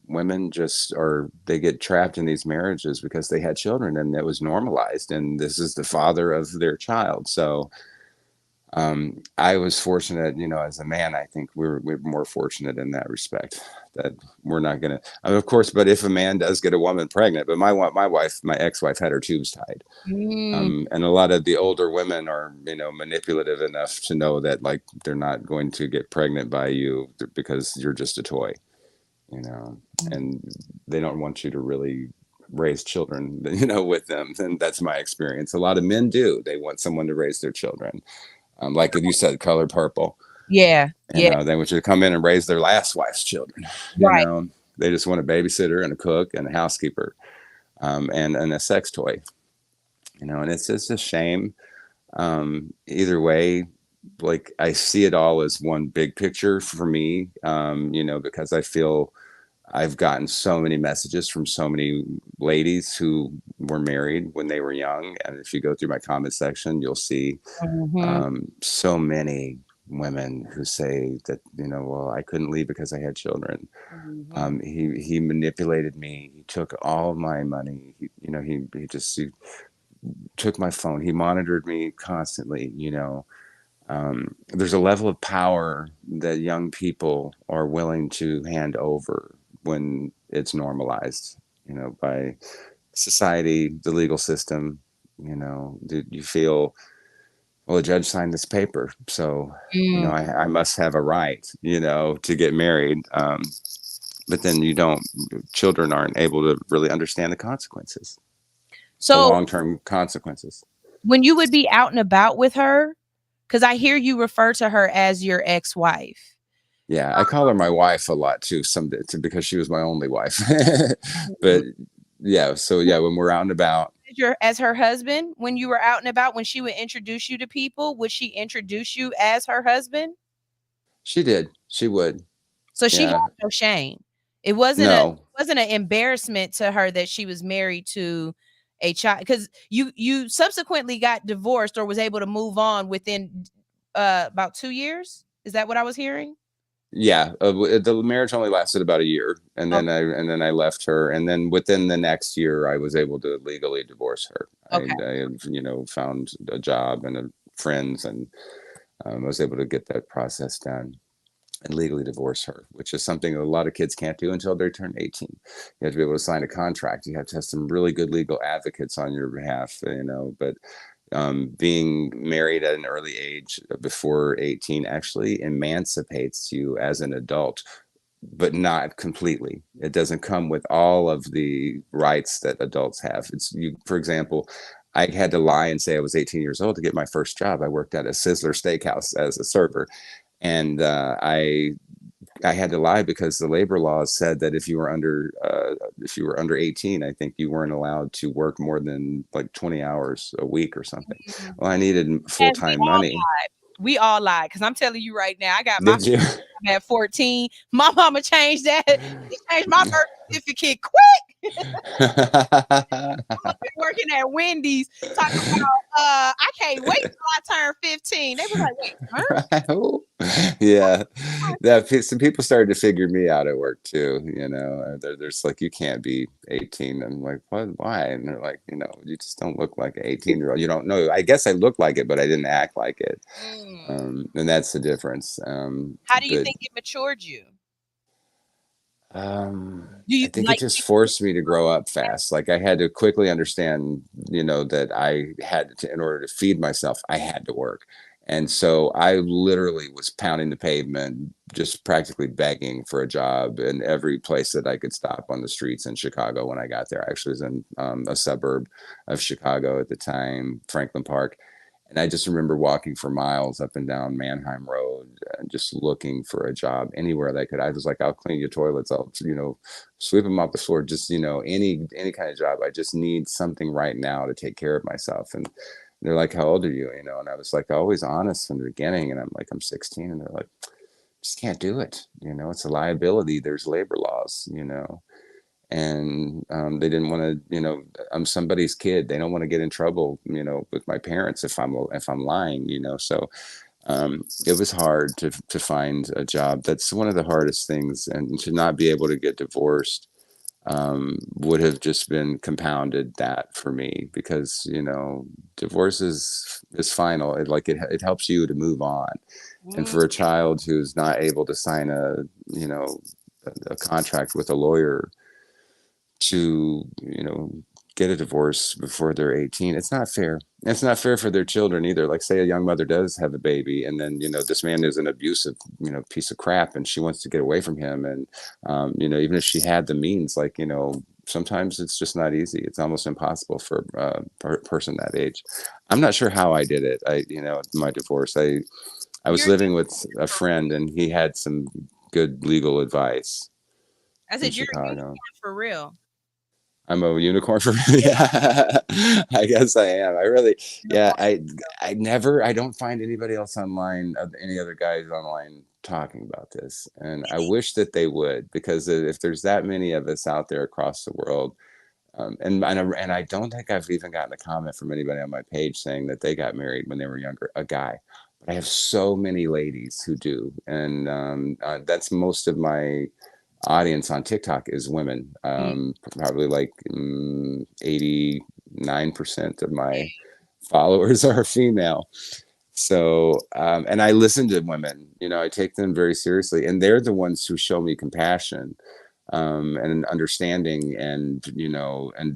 women they get trapped in these marriages because they had children and it was normalized and this is the father of their child. So I was fortunate, as a man. I think we're more fortunate in that respect that we're not going to, of course, but if a man does get a woman pregnant, but my ex-wife had her tubes tied. And a lot of the older women are, manipulative enough to know that like, they're not going to get pregnant by you because you're just a toy, and they don't want you to really raise children, with them. And that's my experience. A lot of men do. They want someone to raise their children. Like you said, color purple. Yeah. They want you to come in and raise their last wife's children. Right. They just want a babysitter and a cook and a housekeeper, and a sex toy. And it's just a shame. Either way, like I see it all as one big picture for me. Because I feel I've gotten so many messages from so many ladies who were married when they were young. And if you go through my comment section, you'll see so many women who say that, well, I couldn't leave because I had children. He manipulated me. He took all of my money. He took my phone. He monitored me constantly. There's a level of power that young people are willing to hand over when it's normalized, by society, the legal system. You feel, well, a judge signed this paper, so I must have a right, to get married. But then children aren't able to really understand the consequences, the long-term consequences. When you would be out and about with her, because I hear you refer to her as your ex-wife. Yeah, I call her my wife a lot too, because she was my only wife. But yeah, so yeah, when we're out and about. As her husband, when you were out and about, when she would introduce you to people, would she introduce you as her husband? She did. She would. So she had no shame. It wasn't an embarrassment to her that she was married to a child, because you subsequently got divorced or was able to move on within about 2 years. Is that what I was hearing? Yeah, the marriage only lasted about a year, and then I left her, and then within the next year, I was able to legally divorce her. Okay. I found a job and friends, and I was able to get that process done and legally divorce her, which is something a lot of kids can't do until they turn 18. You have to be able to sign a contract. You have to have some really good legal advocates on your behalf, but being married at an early age before 18 actually emancipates you as an adult, but not completely. It doesn't come with all of the rights that adults have. For example, I had to lie and say I was 18 years old to get my first job. I worked at a Sizzler Steakhouse as a server. And I had to lie because the labor laws said that if you were under 18, I think you weren't allowed to work more than like 20 hours a week or something. Well, I needed full-time money. We all lied, because I'm telling you right now, I got Did you? at 14. My mama changed that. She changed my birth certificate quick. I've been working at Wendy's talking about I can't wait till I turn 15. They were like, wait, huh? Yeah. Some people started to figure me out at work too. There's like, you can't be 18. I'm like, what? Why? And they're like, you just don't look like an 18-year-old. You don't know. I guess I look like it, but I didn't act like it. And that's the difference. How do you think it matured you? I think it just forced me to grow up fast. Like I had to quickly understand, that I had to, in order to feed myself, I had to work. And so I literally was pounding the pavement, just practically begging for a job in every place that I could stop on the streets in Chicago. When I got there, I actually was in a suburb of Chicago at the time, Franklin Park. And I just remember walking for miles up and down Manheim Road, just looking for a job anywhere that I could. I was like, I'll clean your toilets. I'll, sweep them off the floor. Just, any kind of job. I just need something right now to take care of myself. And they're like, how old are you? You know, and I was like always honest from the beginning, and I'm like, I'm 16, and they're like, just can't do it. You know, it's a liability. There's labor laws. You know, and they didn't want to. You know, I'm somebody's kid. They don't want to get in trouble. You know, with my parents if I'm lying. You know, so it was hard to find a job. That's one of the hardest things, and to not be able to get divorced would have just been compounded that for me, because you know divorce is final. It helps you to move on, and for a child who's not able to sign a contract with a lawyer to get a divorce before they're 18, it's not fair. It's not fair for their children either. Like, say a young mother does have a baby, and then this man is an abusive piece of crap, and she wants to get away from him, and even if she had the means, like, sometimes it's just not easy. It's almost impossible for a person that age. I'm not sure how I did it. My divorce, I was living with a friend, and he had some good legal advice. I said, you're a unicorn for real. I'm a unicorn for yeah. I guess I am. I really, yeah. I don't find anybody else online, any other guys online talking about this, and I wish that they would, because if there's that many of us out there across the world, and I don't think I've even gotten a comment from anybody on my page saying that they got married when they were younger, a guy. But I have so many ladies who do, and that's most of my audience on TikTok is women. Probably like 89% of my followers are female. So, and I listen to women, I take them very seriously, and they're the ones who show me compassion, and understanding, and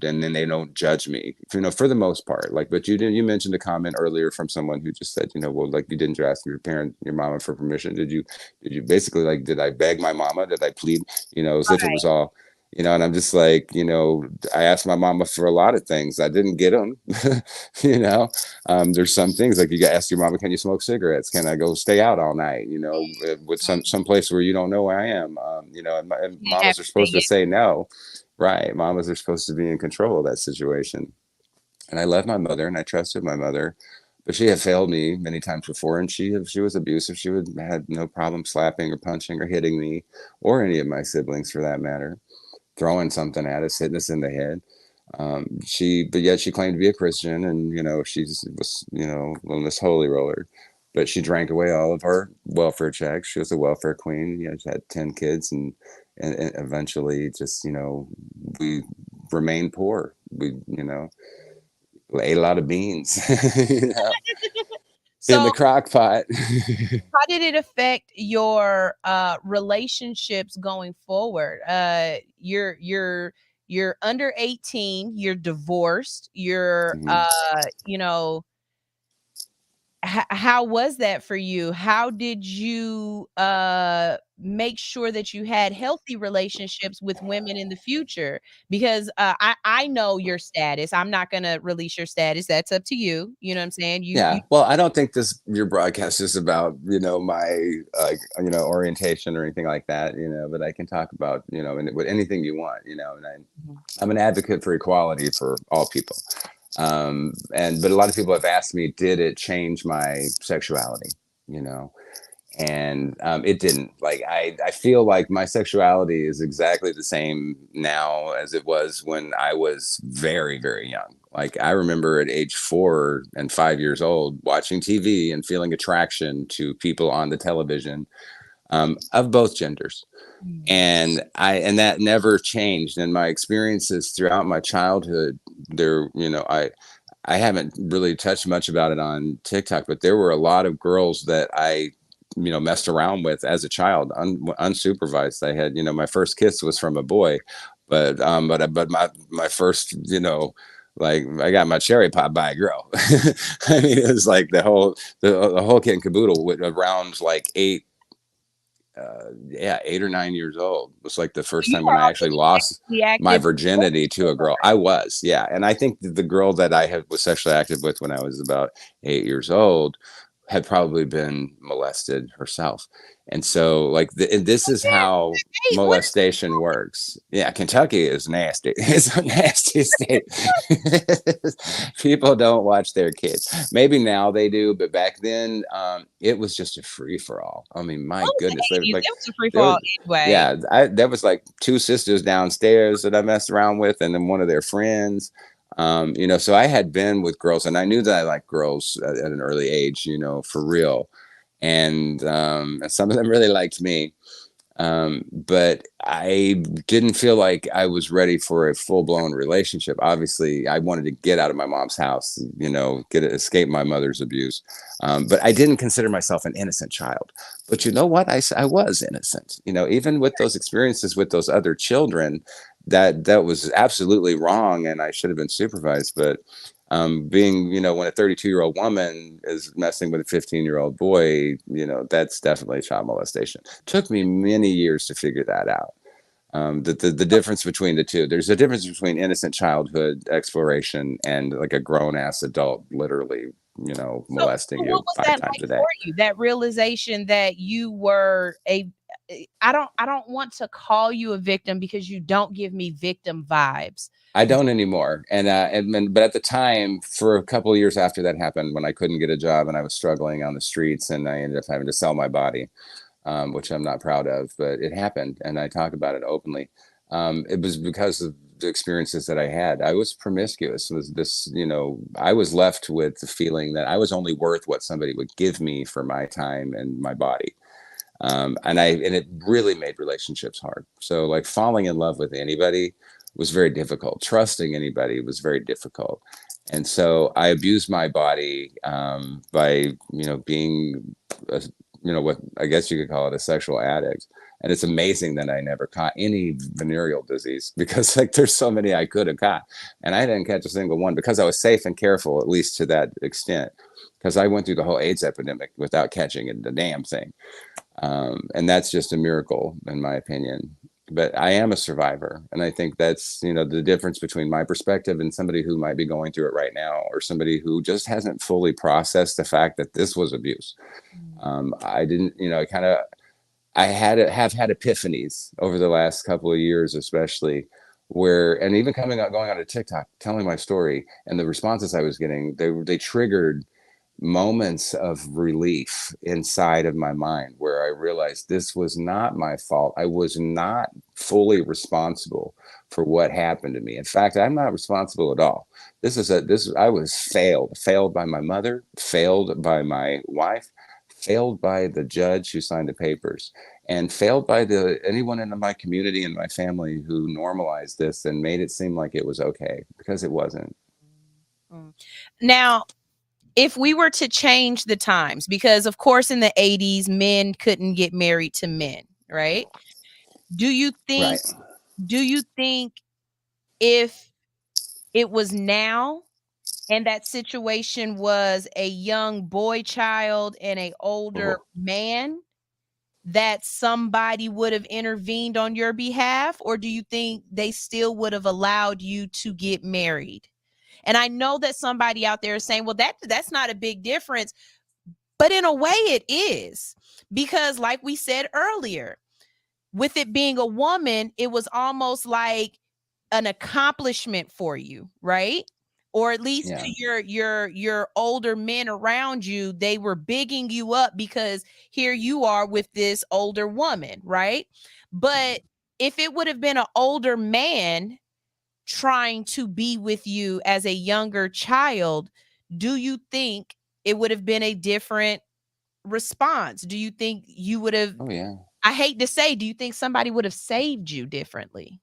then they don't judge me, for the most part. Like, but you mentioned a comment earlier from someone who just said, well, like, you didn't ask your mama for permission. Did you basically, like, did I beg my mama? Did I plead, as if it was all, and I'm just like, I asked my mama for a lot of things. I didn't get them. There's some things, like, you got to ask your mama, can you smoke cigarettes? Can I go stay out all night? With some place where you don't know where I am. And mamas are supposed to say no, right? Mamas are supposed to be in control of that situation. And I love my mother, and I trusted my mother, but she had failed me many times before, and she was abusive. She had no problem slapping or punching or hitting me, or any of my siblings for that matter, throwing something at us, hitting us in the head. But yet she claimed to be a Christian, and she was on this holy roller, but she drank away all of our welfare checks. She was a welfare queen. She had 10 kids, and eventually just we remained poor. We ate a lot of beans in the crock pot. How did it affect your relationships going forward? You're under 18, you're divorced, you're how was that for you? How did you make sure that you had healthy relationships with women in the future? Because I know your status. I'm not gonna release your status. That's up to you. You know what I'm saying? Yeah. Well, I don't think your broadcast is about my orientation or anything like that. But I can talk about with anything you want. And I'm an advocate for equality for all people. But a lot of people have asked me, did it change my sexuality? And it didn't. Like, I feel like my sexuality is exactly the same now as it was when I was very, very young. Like, I remember at age 4 and 5 years old watching TV and feeling attraction to people on the television, of both genders. And that never changed. And my experiences throughout my childhood, I haven't really touched much about it on TikTok, but there were a lot of girls that I messed around with as a child, unsupervised. I had, my first kiss was from a boy, but my first, like, I got my cherry pop by a girl. I mean, it was like the whole kit and caboodle around like 8 or 9 years old. It was like the first time when I actually lost my virginity to a girl. I was, yeah. And I think the girl that I was sexually active with when I was about 8 years old, had probably been molested herself. And so like and this is how Hey, what? molestation works. Yeah, Kentucky is nasty. It's a nasty state. People don't watch their kids. Maybe now they do, but back then it was just a free for all. I mean, my What was goodness, the 80s? like It was a free there for was, all anyway. yeah, there was like two sisters downstairs that I messed around with, and then one of their friends. So I had been with girls, and I knew that I liked girls at an early age, for real. And some of them really liked me. But I didn't feel like I was ready for a full blown relationship. Obviously, I wanted to get out of my mom's house, escape my mother's abuse. But I didn't consider myself an innocent child. But you know what? I was innocent, even with those experiences with those other children, that was absolutely wrong. And I should have been supervised. But being, when a 32-year-old woman is messing with a 15-year-old boy, that's definitely child molestation. Took me many years to figure that out. The difference between the two. There's a difference between innocent childhood exploration and like a grown ass adult literally, molesting So what you was 5 that times like a day. for you? That realization that you were I don't want to call you a victim because you don't give me victim vibes. I don't anymore. But at the time, for a couple of years after that happened, when I couldn't get a job and I was struggling on the streets, and I ended up having to sell my body, which I'm not proud of, but it happened, and I talk about it openly. It was because of the experiences that I had. I was promiscuous. I was left with the feeling that I was only worth what somebody would give me for my time and my body. And it really made relationships hard. So like falling in love with anybody was very difficult. Trusting anybody was very difficult. And so I abused my body by, being, what I guess you could call it a sexual addict. And it's amazing that I never caught any venereal disease because like there's so many I could have caught. And I didn't catch a single one because I was safe and careful, at least to that extent, because I went through the whole AIDS epidemic without catching the damn thing. And that's just a miracle, in my opinion. But I am a survivor. And I think that's, the difference between my perspective and somebody who might be going through it right now, or somebody who just hasn't fully processed the fact that this was abuse. I didn't, have had epiphanies over the last couple of years, especially and even going on to TikTok, telling my story, and the responses I was getting, they triggered moments of relief inside of my mind where I realized this was not my fault. I was not fully responsible for what happened to me. In fact, I'm not responsible at all. I was failed by my mother, failed by my wife, failed by the judge who signed the papers, and failed by anyone in my community and my family who normalized this and made it seem like it was okay, because it wasn't. Now, if we were to change the times, because of course in the 80s men couldn't get married to men, right? Do you think Right. do you think if it was now and that situation was a young boy child and a older man, that somebody would have intervened on your behalf? Or do you think they still would have allowed you to get married? And I know that somebody out there is saying, well, that's not a big difference. But in a way it is, because like we said earlier, with it being a woman, it was almost like an accomplishment for you, right? Or at least Yeah. to your older men around you, they were bigging you up because here you are with this older woman, right? But if it would have been an older man trying to be with you as a younger child, do you think it would have been a different response? Do you think you would have, Oh yeah. I hate to say, do you think somebody would have saved you differently?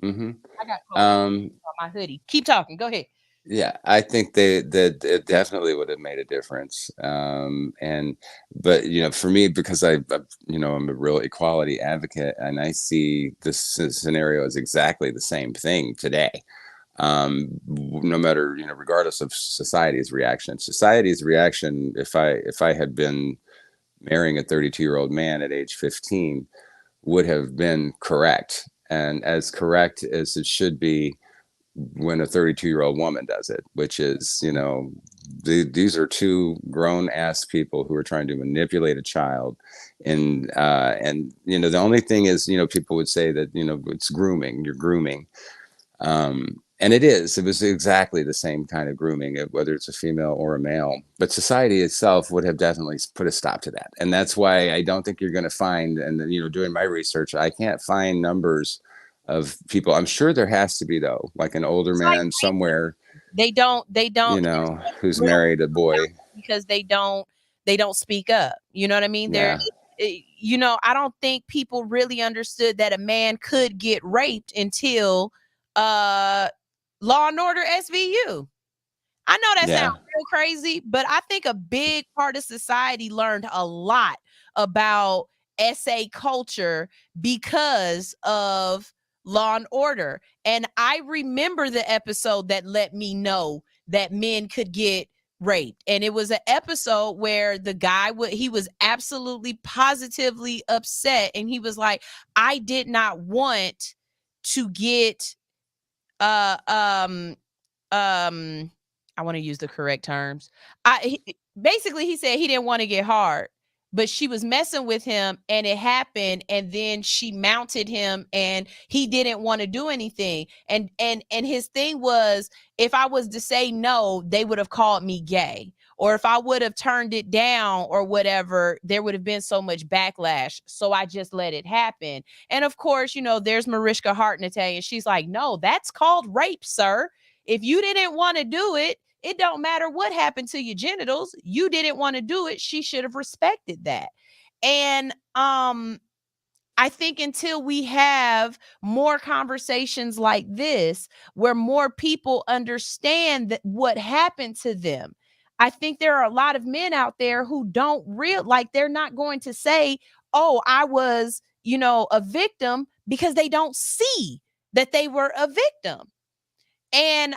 Mm-hmm. I got cold on my hoodie. Keep talking. Go ahead. Yeah, I think that it definitely would have made a difference. But for me, because I'm a real equality advocate, and I see this scenario as exactly the same thing today. No matter, regardless of society's reaction, if I had been marrying a 32-year-old man at age 15, would have been correct, and as correct as it should be, when a 32-year-old woman does it, which is, you know, these are two grown ass people who are trying to manipulate a child. And, you know, the only thing is, you know, people would say that, you know, it's grooming, you're grooming. And it was exactly the same kind of grooming, whether it's a female or a male, but society itself would have definitely put a stop to that. And that's why I don't think you're going to find, and, you know, doing my research, I can't find numbers of people. I'm sure there has to be, though, like an older man somewhere, They don't you know, who's married a boy. because they don't speak up. You know what I mean? Yeah. You know, I don't think people really understood that a man could get raped until Law and Order SVU. I know that Yeah. sounds real crazy, but I think a big part of society learned a lot about SA culture because of Law and Order. And I remember the episode that let me know that men could get raped. And it was an episode where the guy he was absolutely positively upset, and he was like, I did not want to get I want to use the correct terms. Basically he said he didn't want to get hard, but she was messing with him and it happened, and then she mounted him and he didn't want to do anything. And his thing was, if I was to say no, they would have called me gay. Or if I would have turned it down or whatever, there would have been so much backlash. So I just let it happen. And of course, you know, there's Mariska Hargitay, and she's like, no, that's called rape, sir. If you didn't want to do it, it don't matter what happened to your genitals. You didn't want to do it. She should have respected that. And I think until we have more conversations like this, where more people understand that what happened to them, I think there are a lot of men out there who don't they're not going to say, oh, I was, you know, a victim, because they don't see that they were a victim. And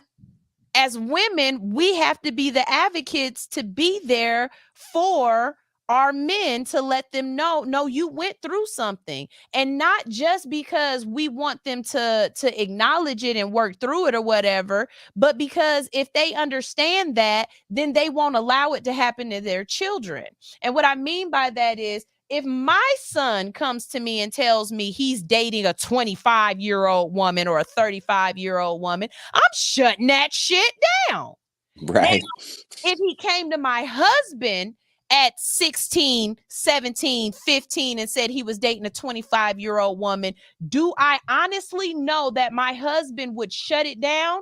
as women, we have to be the advocates to be there for our men, to let them know, no, you went through something. And not just because we want them to acknowledge it and work through it or whatever, but because if they understand that, then they won't allow it to happen to their children. And what I mean by that is, if my son comes to me and tells me he's dating a 25-year-old woman or a 35-year-old woman, I'm shutting that shit down. Right. Now, if he came to my husband at 16, 17, 15 and said he was dating a 25-year-old woman, do I honestly know that my husband would shut it down?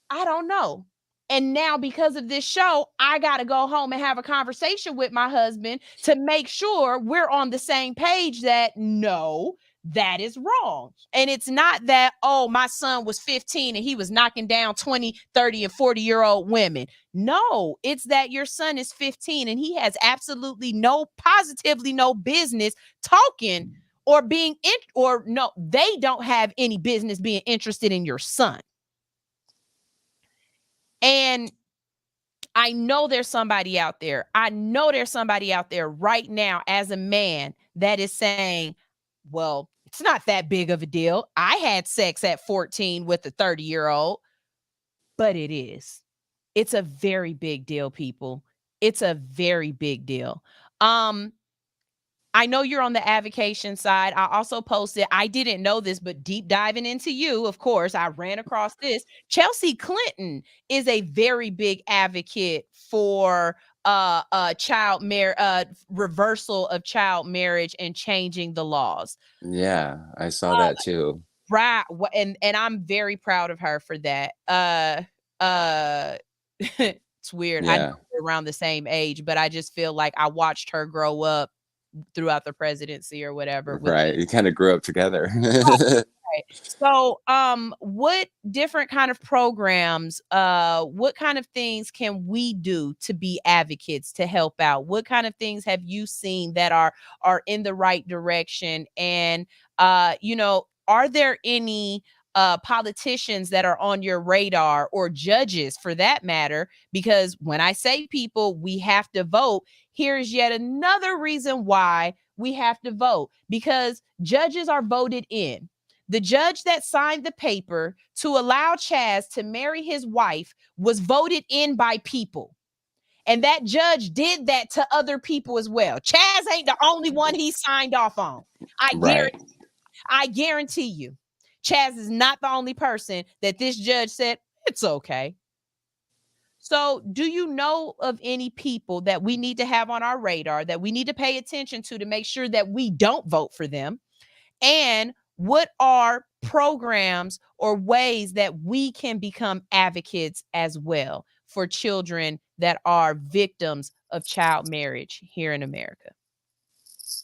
I don't know. And now, because of this show, I got to go home and have a conversation with my husband to make sure we're on the same page that no, that is wrong. And it's not that, oh, my son was 15 and he was knocking down 20, 30 and 40-year-old women. No, it's that your son is 15 and he has absolutely positively no business talking or being they don't have any business being interested in your son. And I know there's somebody out there. I know there's somebody out there right now as a man that is saying, well, it's not that big of a deal. I had sex at 14 with a 30-year-old, but it is. It's a very big deal, people. It's a very big deal. I know you're on the avocation side. I also posted, I didn't know this, but deep diving into you, of course, I ran across this. Chelsea Clinton is a very big advocate for reversal of child marriage and changing the laws. Yeah, I saw that too. Right. And I'm very proud of her for that. It's weird. I know we're around the same age, but I just feel like I watched her grow up throughout the presidency or whatever. Right. You kind of grew up together. Right. So, what different kind of programs, what kind of things can we do to be advocates to help out? What kind of things have you seen that are in the right direction? And, are there any politicians that are on your radar, or judges for that matter? Because when I say people, we have to vote. Here's yet another reason why we have to vote, because judges are voted in. The judge that signed the paper to allow Chaz to marry his wife was voted in by people. And that judge did that to other people as well. Chaz ain't the only one he signed off on. Right. I guarantee you, Chaz is not the only person that this judge said, it's okay. So, do you know of any people that we need to have on our radar that we need to pay attention to make sure that we don't vote for them? And what are programs or ways that we can become advocates as well for children that are victims of child marriage here in America?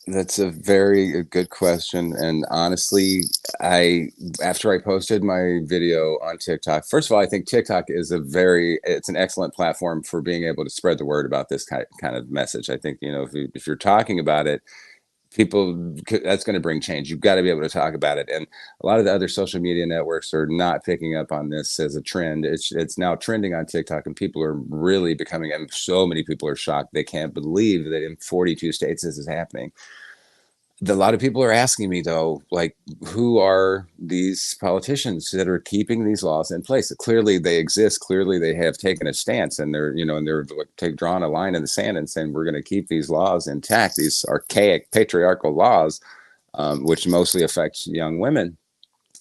That's a very good question. And honestly, after I posted my video on TikTok, first of all, I think TikTok is it's an excellent platform for being able to spread the word about this kind of message. I think, if you're talking about it, that's going to bring change. You've got to be able to talk about it. And a lot of the other social media networks are not picking up on this as a trend. It's now trending on TikTok, and people are really becoming, and so many people are shocked. They can't believe that in 42 states this is happening. A lot of people are asking me, though, like, who are these politicians that are keeping these laws in place? Clearly they exist. Clearly they have taken a stance, and they're drawing a line in the sand and saying, we're going to keep these laws intact, these archaic patriarchal laws, which mostly affect young women.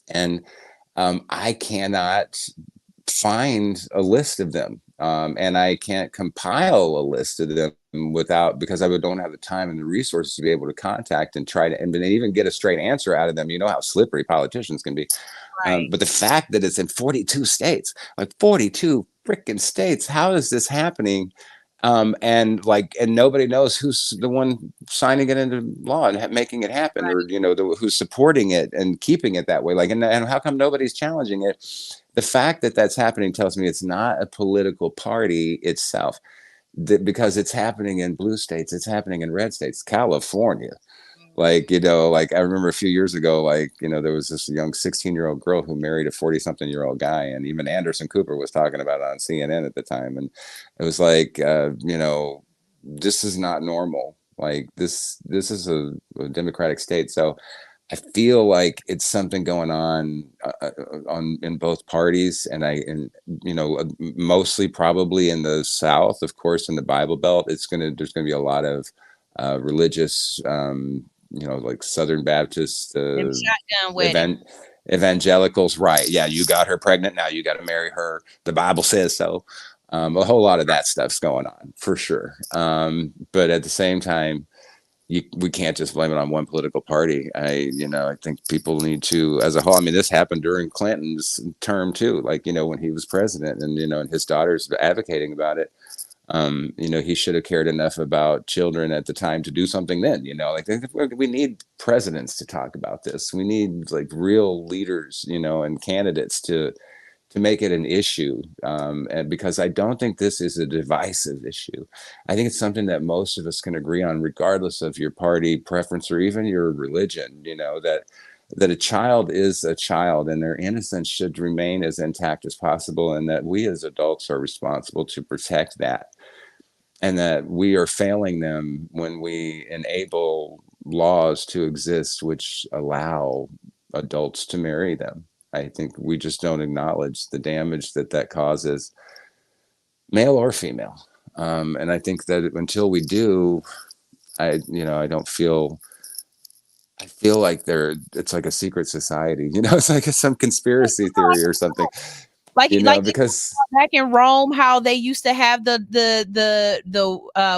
And I cannot find a list of them. And I can't compile a list of them because I don't have the time and the resources to be able to contact and try to and even get a straight answer out of them. You know how slippery politicians can be. Right. But the fact that it's in 42 states, like 42 freaking states, how is this happening? And nobody knows who's the one signing it into law and making it happen, or who's supporting it and keeping it that way. And how come nobody's challenging it? The fact that that's happening tells me it's not a political party itself, because it's happening in blue states, it's happening in red states, California. I remember a few years ago, there was this young 16-year-old girl who married a 40-something-year-old guy. And even Anderson Cooper was talking about it on CNN at the time. And it was this is not normal. This is a democratic state. So I feel like it's something going on in both parties, and mostly probably in the South, of course, in the Bible Belt. There's going to be a lot of religious, like Southern Baptist evangelicals, right? Yeah, you got her pregnant, now you got to marry her. The Bible says so. A whole lot of that stuff's going on for sure. But at the same time, we can't just blame it on one political party. I think people need to, as a whole. I mean, this happened during Clinton's term too. When he was president, and and his daughter's advocating about it. He should have cared enough about children at the time to do something then. We need presidents to talk about this. We need real leaders, and candidates to make it an issue, and because I don't think this is a divisive issue. I think it's something that most of us can agree on, regardless of your party preference or even your religion. That a child is a child, and their innocence should remain as intact as possible, and that we as adults are responsible to protect that, and that we are failing them when we enable laws to exist which allow adults to marry them. I think we just don't acknowledge the damage that causes, male or female. And I think that until we do, I feel like it's like a secret society, it's like some conspiracy theory or something, because back in Rome, how they used to have the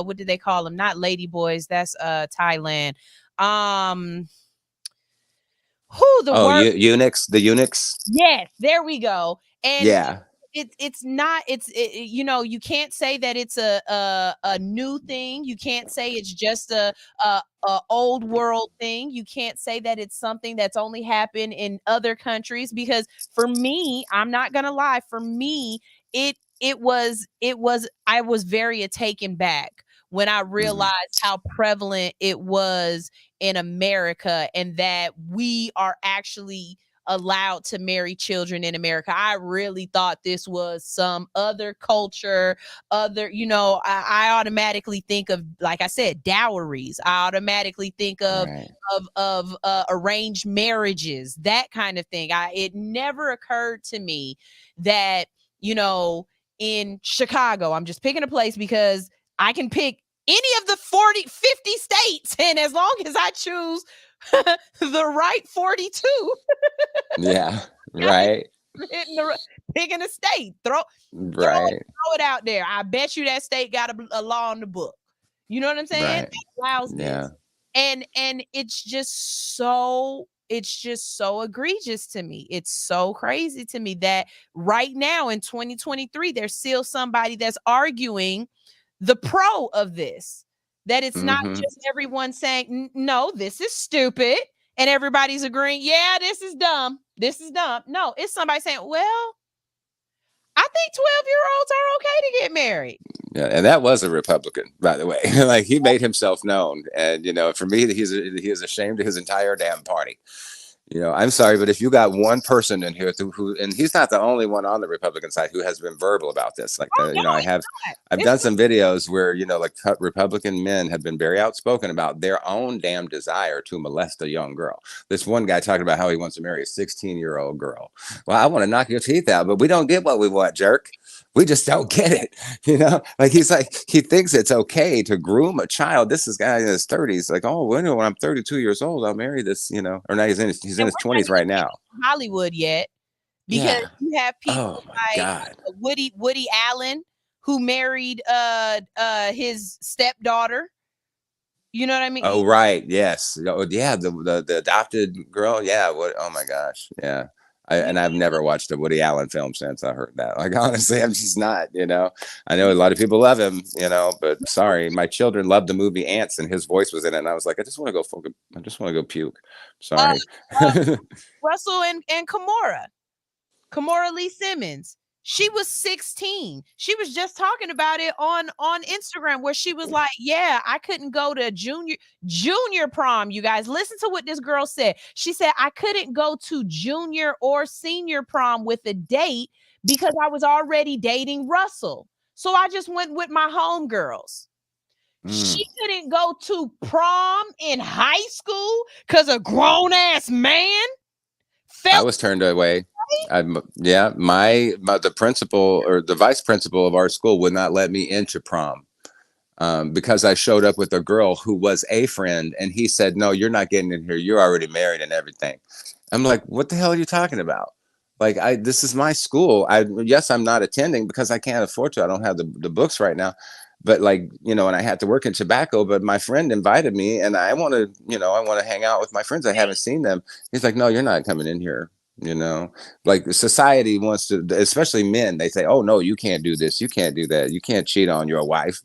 what do they call them? Not lady boys. That's Thailand. Eunuchs, the eunuchs. Yes, there we go. And yeah, it's not, you can't say that it's a new thing. You can't say it's just a old world thing. You can't say that it's something that's only happened in other countries, because for me, I'm not gonna lie, for me, I was very taken back when I realized how prevalent it was in America, and that we are actually allowed to marry children in America. I really thought this was some other culture, I automatically think of, like I said, dowries. I automatically think of Right. arranged marriages, that kind of thing. It never occurred to me that, in Chicago, I'm just picking a place because I can pick any of the 50 states, and as long as I choose the right 42, Yeah. Right. picking a state, throw it out there. I bet you that state got a law on the book. You know what I'm saying? Right. That allows Yeah. this. And it's just so egregious to me. It's so crazy to me that right now in 2023, there's still somebody that's arguing the pro of this, that it's not just everyone saying, no, this is stupid, and everybody's agreeing, yeah, this is dumb. This is dumb. No, it's somebody saying, well, I think 12-year-olds are okay to get married. Yeah, and that was a Republican, by the way. Like, he made himself known, and for me, he is ashamed of his entire damn party. I'm sorry, but if you got one person in here who, and he's not the only one on the Republican side who has been verbal about this. Like, I've done some videos where, like, Republican men have been very outspoken about their own damn desire to molest a young girl. This one guy talking about how he wants to marry a 16-year-old girl. Well, I want to knock your teeth out, but we don't get what we want, jerk. We just don't get it. Like, he thinks it's okay to groom a child. This is a guy in his 30s. Like, oh, when I'm 32 years old, I'll marry this, or now he's in his 20s right now. Hollywood yet, because you have people like Woody Allen, who married his stepdaughter. You know what I mean? Oh, right. Yes. Oh, yeah. The adopted girl. Yeah. What? Oh my gosh. Yeah. I've never watched a Woody Allen film since I heard that. Like, honestly, I'm just not, I know a lot of people love him, but sorry, my children loved the movie Ants, and his voice was in it. And I was like, I just want to go puke. Sorry. Russell and Kimora Lee Simmons. She was 16. She was just talking about it on Instagram, where she was like, yeah, I couldn't go to junior prom. You guys, listen to what this girl said. She said, I couldn't go to junior or senior prom with a date because I was already dating Russell. So I just went with my homegirls. She couldn't go to prom in high school because a grown-ass man I was turned away. The principal or the vice principal of our school would not let me into prom because I showed up with a girl who was a friend, and he said, no, you're not getting in here. You're already married and everything. I'm like, what the hell are you talking about? Like, this is my school. Yes, I'm not attending because I can't afford to. I don't have the books right now. But, like, and I had to work in tobacco, but my friend invited me, and I want to hang out with my friends. I haven't seen them. He's like, no, you're not coming in here. Like, society wants to, especially men, they say, oh no, you can't do this, you can't do that, you can't cheat on your wife.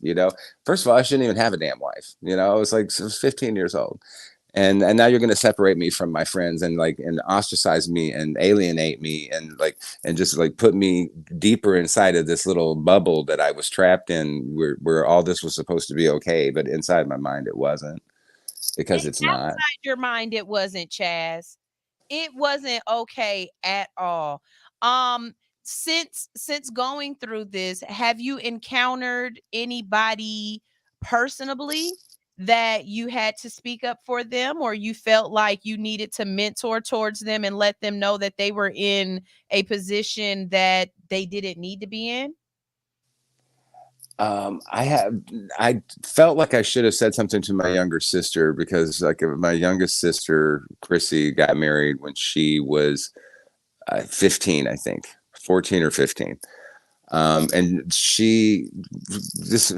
First of all, I shouldn't even have a damn wife. I was 15 years old, and now you're going to separate me from my friends and ostracize me and alienate me and just put me deeper inside of this little bubble that I was trapped in, where all this was supposed to be okay, but inside my mind it wasn't, because it's not. Outside your mind, it wasn't, Chaz. It wasn't okay at all. Since going through this, have you encountered anybody personally that you had to speak up for them, or you felt like you needed to mentor towards them and let them know that they were in a position that they didn't need to be in? I felt like I should have said something to my younger sister, because my youngest sister, Chrissy, got married when she was 15, I think 14 or 15. And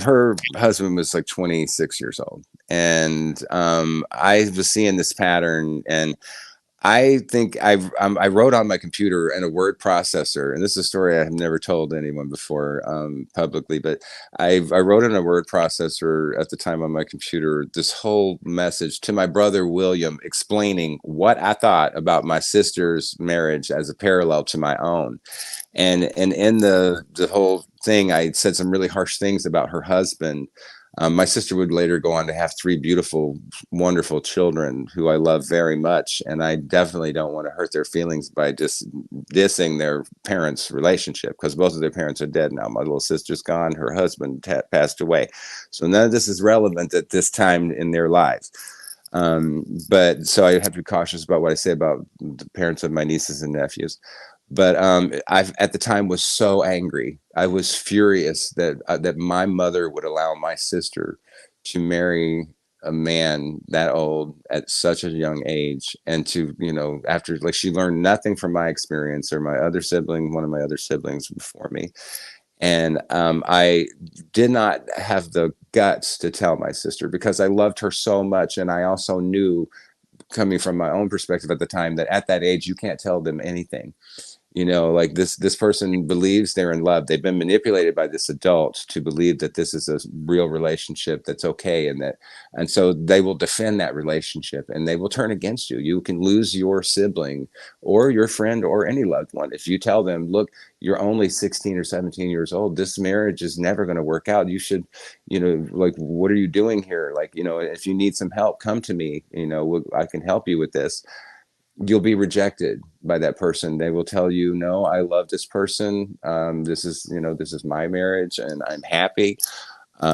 her husband was 26 years old. And I was seeing this pattern, and I think I wrote on my computer in a word processor, and this is a story I have never told anyone before publicly, but I wrote in a word processor at the time on my computer this whole message to my brother William, explaining what I thought about my sister's marriage as a parallel to my own. And in the whole thing, I said some really harsh things about her husband. My sister would later go on to have 3 beautiful, wonderful children who I love very much. And I definitely don't want to hurt their feelings by just dissing their parents' relationship, because both of their parents are dead now. My little sister's gone. Her husband passed away. So none of this is relevant at this time in their lives. But so I have to be cautious about what I say about the parents of my nieces and nephews. But I at the time was so angry. I was furious that my mother would allow my sister to marry a man that old at such a young age, and to, after, like, she learned nothing from my experience or my other sibling, one of my other siblings before me. And I did not have the guts to tell my sister, because I loved her so much, and I also knew, coming from my own perspective at the time, that at that age you can't tell them anything. Like, this person believes they're in love. They've been manipulated by this adult to believe that this is a real relationship that's okay, and so they will defend that relationship, and they will turn against you. You can lose your sibling or your friend or any loved one if you tell them, look, you're only 16 or 17 years old. This marriage is never going to work out. You should, like, what are you doing here? Like, if you need some help, come to me. I can help you with this. You'll be rejected by that person. They will tell you, no, I love this person. This is my marriage, and I'm happy.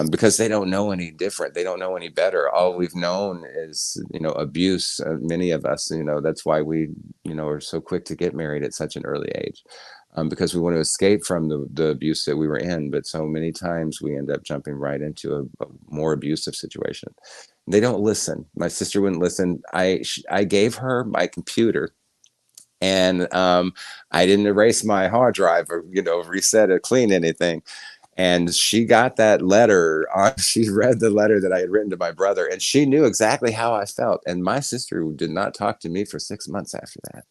Because they don't know any different. They don't know any better. All we've known is, abuse. Many of us, that's why we, are so quick to get married at such an early age, because we want to escape from the abuse that we were in. But so many times we end up jumping right into a more abusive situation. They don't listen. My sister wouldn't listen. I gave her my computer, and I didn't erase my hard drive or reset or clean anything. And she got that letter she read the letter that I had written to my brother, and she knew exactly how I felt. And my sister did not talk to me for 6 months after that.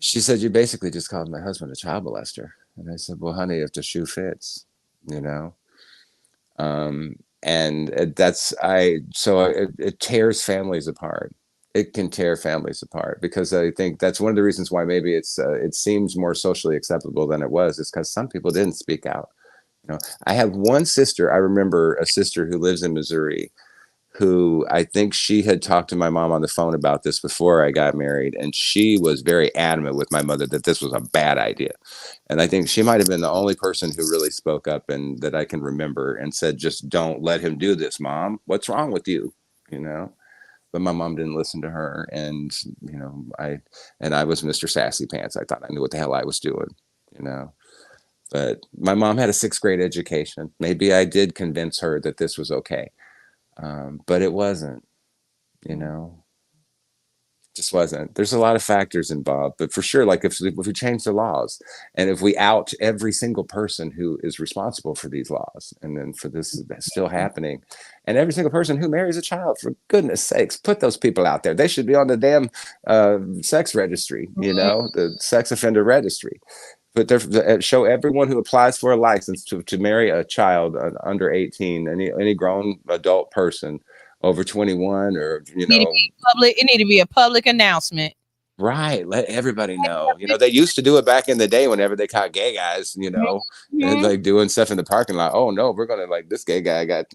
She said, you basically just called my husband a child molester. And I said, well, honey, if the shoe fits, and it tears families apart. It can tear families apart, because I think that's one of the reasons why maybe it seems more socially acceptable than it was, is because some people didn't speak out. I have one sister. I remember a sister who lives in Missouri, who I think she had talked to my mom on the phone about this before I got married, and she was very adamant with my mother that this was a bad idea. And I think she might have been the only person who really spoke up, and that I can remember, and said, just don't let him do this, Mom. What's wrong with you? But my mom didn't listen to her. And, I was Mr. Sassy Pants. I thought I knew what the hell I was doing, but my mom had a 6th grade education. Maybe I did convince her that this was okay. But it wasn't, just wasn't. There's a lot of factors involved, but for sure, like, if we change the laws, and if we out every single person who is responsible for these laws, and then for this still happening, and every single person who marries a child, for goodness sakes, put those people out there. They should be on the damn sex registry, the sex offender registry. Show everyone who applies for a license to marry a child under 18, any grown adult person over 21, or It need to be a public announcement. right. Let everybody know. They used to do it back in the day whenever they caught gay guys, and like doing stuff in the parking lot. Oh no, we're gonna, like, this gay guy got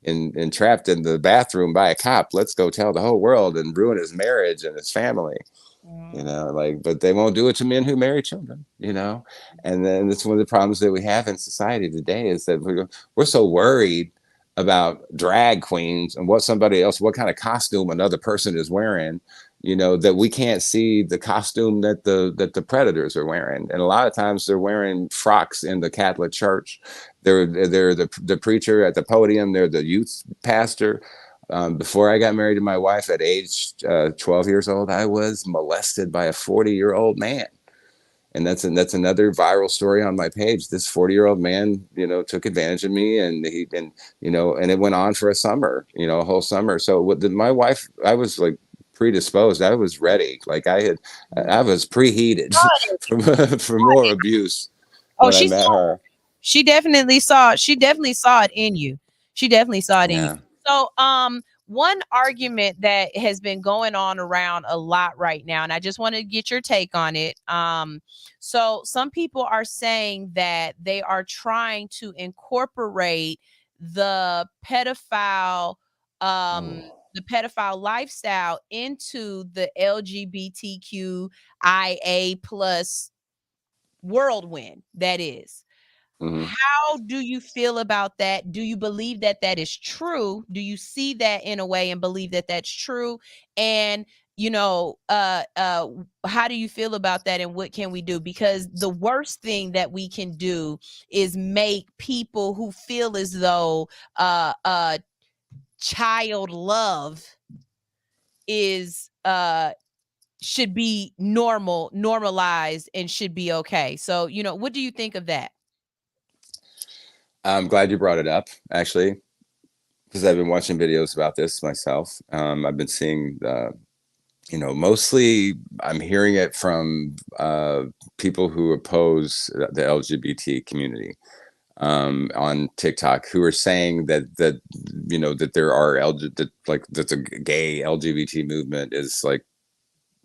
entrapped in the bathroom by a cop. Let's go tell the whole world and ruin his marriage and his family. But they won't do it to men who marry children, and then that's one of the problems that we have in society today, is that we're so worried about drag queens and what kind of costume another person is wearing, that we can't see the costume that the predators are wearing. And a lot of times they're wearing frocks in the Catholic Church. They're the preacher at the podium. They're the youth pastor. Before I got married to my wife at age 12 years old, I was molested by a 40-year-old man. And that's another viral story on my page. This 40-year-old man, took advantage of me, and it went on for a summer, a whole summer. So my wife, I was like predisposed. I was ready. Like, I was preheated for more abuse when I met her. She definitely saw it in you. She definitely saw it in you. So, one argument that has been going on around a lot right now, and I just want to get your take on it. So some people are saying that they are trying to incorporate the pedophile the pedophile lifestyle into the LGBTQIA plus whirlwind that is. Mhm. How do you feel about that? Do you believe that that is true? Do you see that in a way and believe that that's true? And how do you feel about that and what can we do? Because the worst thing that we can do is make people who feel as though child love is should be normalized and should be okay. So, what do you think of that? I'm glad you brought it up, actually, because I've been watching videos about this myself. I've been seeing, mostly I'm hearing it from people who oppose the LGBT community on TikTok, who are saying that there are that the gay LGBT movement is like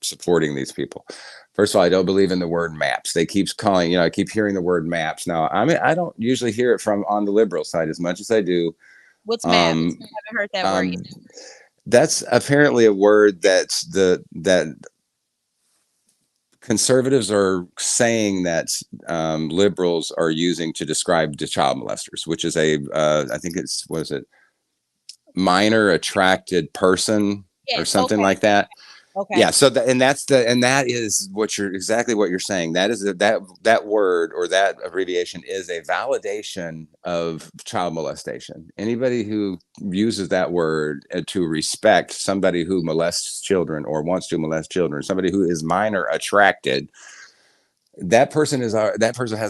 supporting these people. First of all, I don't believe in the word maps. They keep calling, I keep hearing the word maps. Now, I mean, I don't usually hear it from on the liberal side as much as I do. What's maps? I haven't heard that word yet. That's apparently a word that conservatives are saying that liberals are using to describe the child molesters, which is I think what is it? Minor attracted person or something like that. Okay. Yeah. So that is exactly what you're saying. That is that word or that abbreviation is a validation of child molestation. Anybody who uses that word to respect somebody who molests children or wants to molest children, somebody who is minor attracted, that person has a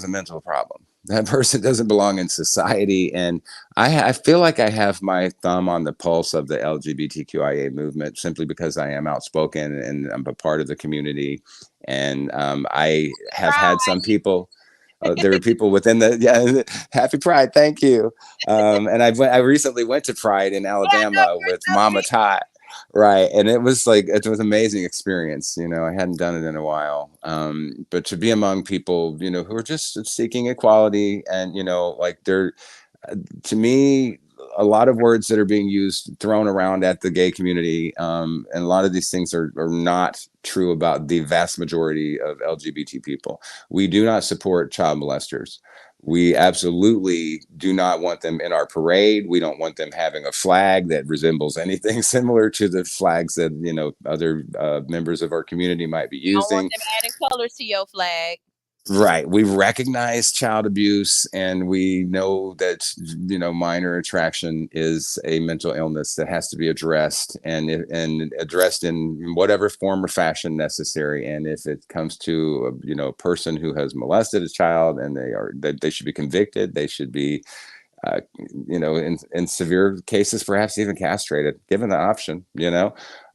mental problem. That person doesn't belong in society. And I feel like I have my thumb on the pulse of the LGBTQIA movement simply because I am outspoken and I'm a part of the community. And I have had some people. There were people within Happy Pride, thank you. And I recently went to Pride in Alabama with Mama Tot. Right. And it was an amazing experience. I hadn't done it in a while. But to be among people, who are just seeking equality and, to me, a lot of words that are being thrown around at the gay community. And a lot of these things are not true about the vast majority of LGBT people. We do not support child molesters. We absolutely do not want them in our parade. We don't want them having a flag that resembles anything similar to the flags that, other members of our community might be using. I don't want them adding colors to your flag. Right. We recognize child abuse and we know that, minor attraction is a mental illness that has to be addressed and addressed in whatever form or fashion necessary. And if it comes to, a person who has molested a child and they should be convicted, they should be, in severe cases, perhaps even castrated, given the option,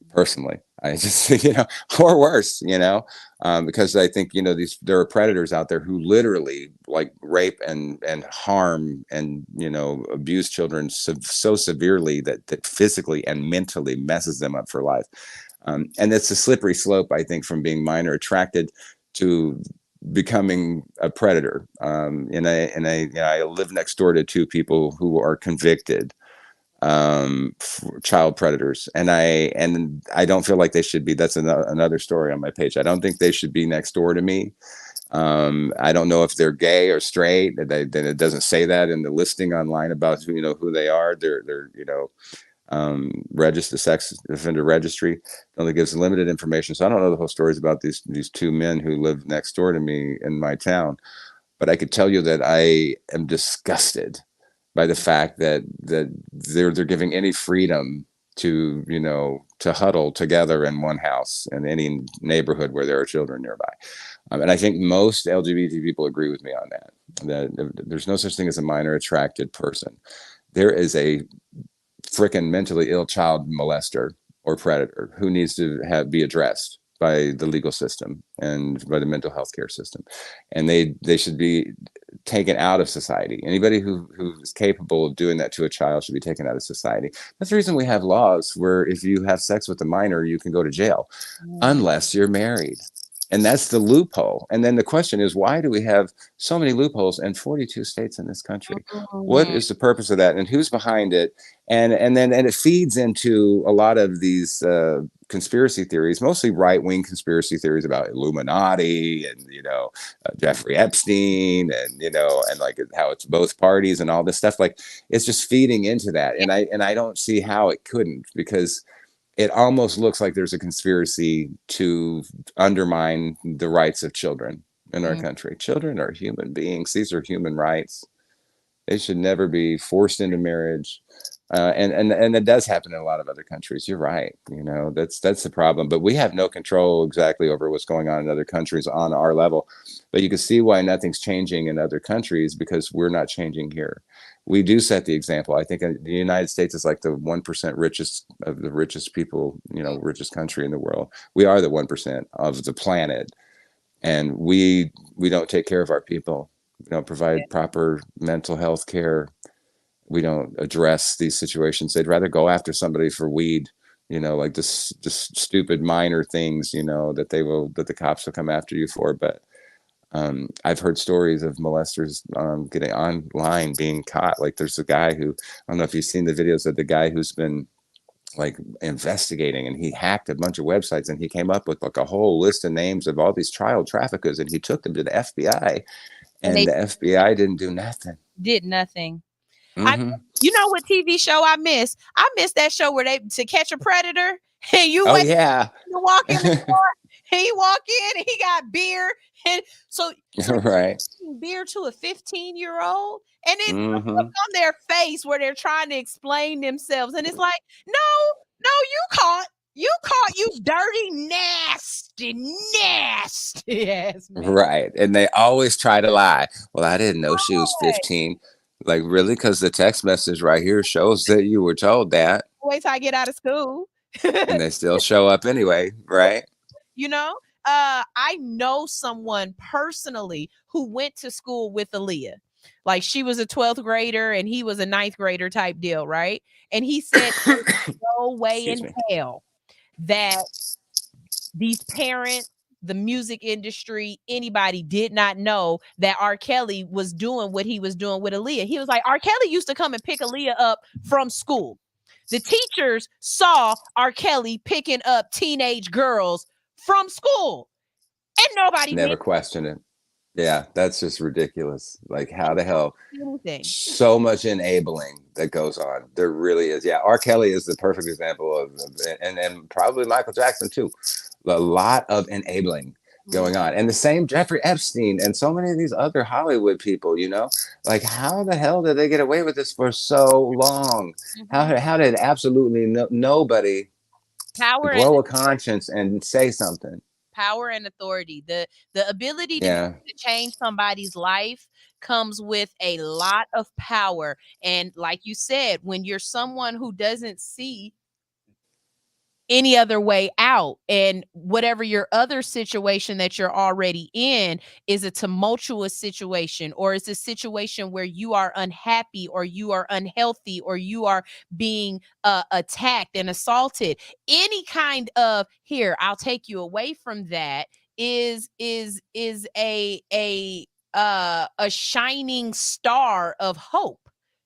personally. I just, or worse, because I think, there are predators out there who literally rape and harm and, abuse children so severely that physically and mentally messes them up for life. And it's a slippery slope, I think, from being minor attracted to becoming a predator. And I live next door to two people who are convicted child predators, and I don't feel like they should be. That's another story on my page. I don't think they should be next door to me. I don't know if they're gay or straight. Then it doesn't say that in the listing online about who they are. They're register sex offender registry only gives limited information, so I don't know the whole stories about these two men who live next door to me in my town. But I could tell you that I am disgusted by the fact that they're giving any freedom to to huddle together in one house in any neighborhood where there are children nearby. And I think most LGBT people agree with me on that there's no such thing as a minor attracted person. There is a freaking mentally ill child molester or predator who needs to be addressed by the legal system and by the mental health care system, and they should be taken out of society. Anybody who is capable of doing that to a child should be taken out of society. That's the reason we have laws where if you have sex with a minor, you can go to jail unless you're married. And that's the loophole. And then the question is, why do we have so many loopholes in 42 states in this country? What is the purpose of that, and who's behind it? And it feeds into a lot of these conspiracy theories, mostly right-wing conspiracy theories about Illuminati and Jeffrey Epstein and and like how it's both parties and all this stuff. Like, it's just feeding into that, and I don't see how it couldn't, because it almost looks like there's a conspiracy to undermine the rights of children in our country. Children are human beings. These are human rights. They should never be forced into marriage. And it does happen in a lot of other countries. You're right. That's the problem. But we have no control exactly over what's going on in other countries on our level. But you can see why nothing's changing in other countries, because we're not changing here. We do set the example. I think the United States is like the 1% richest of the richest people, richest country in the world. We are the 1% of the planet, and we don't take care of our people. We don't provide proper mental health care. We don't address these situations. They'd rather go after somebody for weed, like this stupid minor things, that the cops will come after you for. But I've heard stories of molesters getting online, being caught. Like, there's a guy who, I don't know if you've seen the videos of the guy who's been like investigating, and he hacked a bunch of websites, and he came up with like a whole list of names of all these child traffickers, and he took them to the FBI, and the FBI didn't do nothing. Did nothing. Mm-hmm. You know what TV show I miss? I miss that show where they To Catch a Predator, and you Oh yeah, you walk in the door, and he walk in, and he got beer, and so right, beer to a 15-year-old, and then mm-hmm. look on their face where they're trying to explain themselves, and it's like, no, you caught, you dirty, nasty ass man. Right, and they always try to lie. Well, I didn't know she was 15. Like, really? Because the text message right here shows that you were told that. Wait till I get out of school. And they still show up anyway, right? I know someone personally who went to school with Aaliyah. Like, she was a 12th grader and he was a 9th grader type deal, right? And he said there's no way in hell that these parents, the music industry, anybody did not know that R. Kelly was doing what he was doing with Aaliyah. He was like, R. Kelly used to come and pick Aaliyah up from school. The teachers saw R. Kelly picking up teenage girls from school, and nobody never questioned it. Yeah, that's just ridiculous. Like, how the hell? So much enabling that goes on. There really is. Yeah, R. Kelly is the perfect example of, and probably Michael Jackson too. A lot of enabling going on, and the same Jeffrey Epstein and so many of these other Hollywood people. Like, how the hell did they get away with this for so long? How did absolutely nobody grow a conscience and say something? Power and authority, the ability to change somebody's life comes with a lot of power. And like you said, when you're someone who doesn't see any other way out, and whatever your other situation that you're already in is a tumultuous situation, or it's a situation where you are unhappy, or you are unhealthy, or you are being attacked and assaulted, any kind of, here, I'll take you away from that, is a shining star of hope.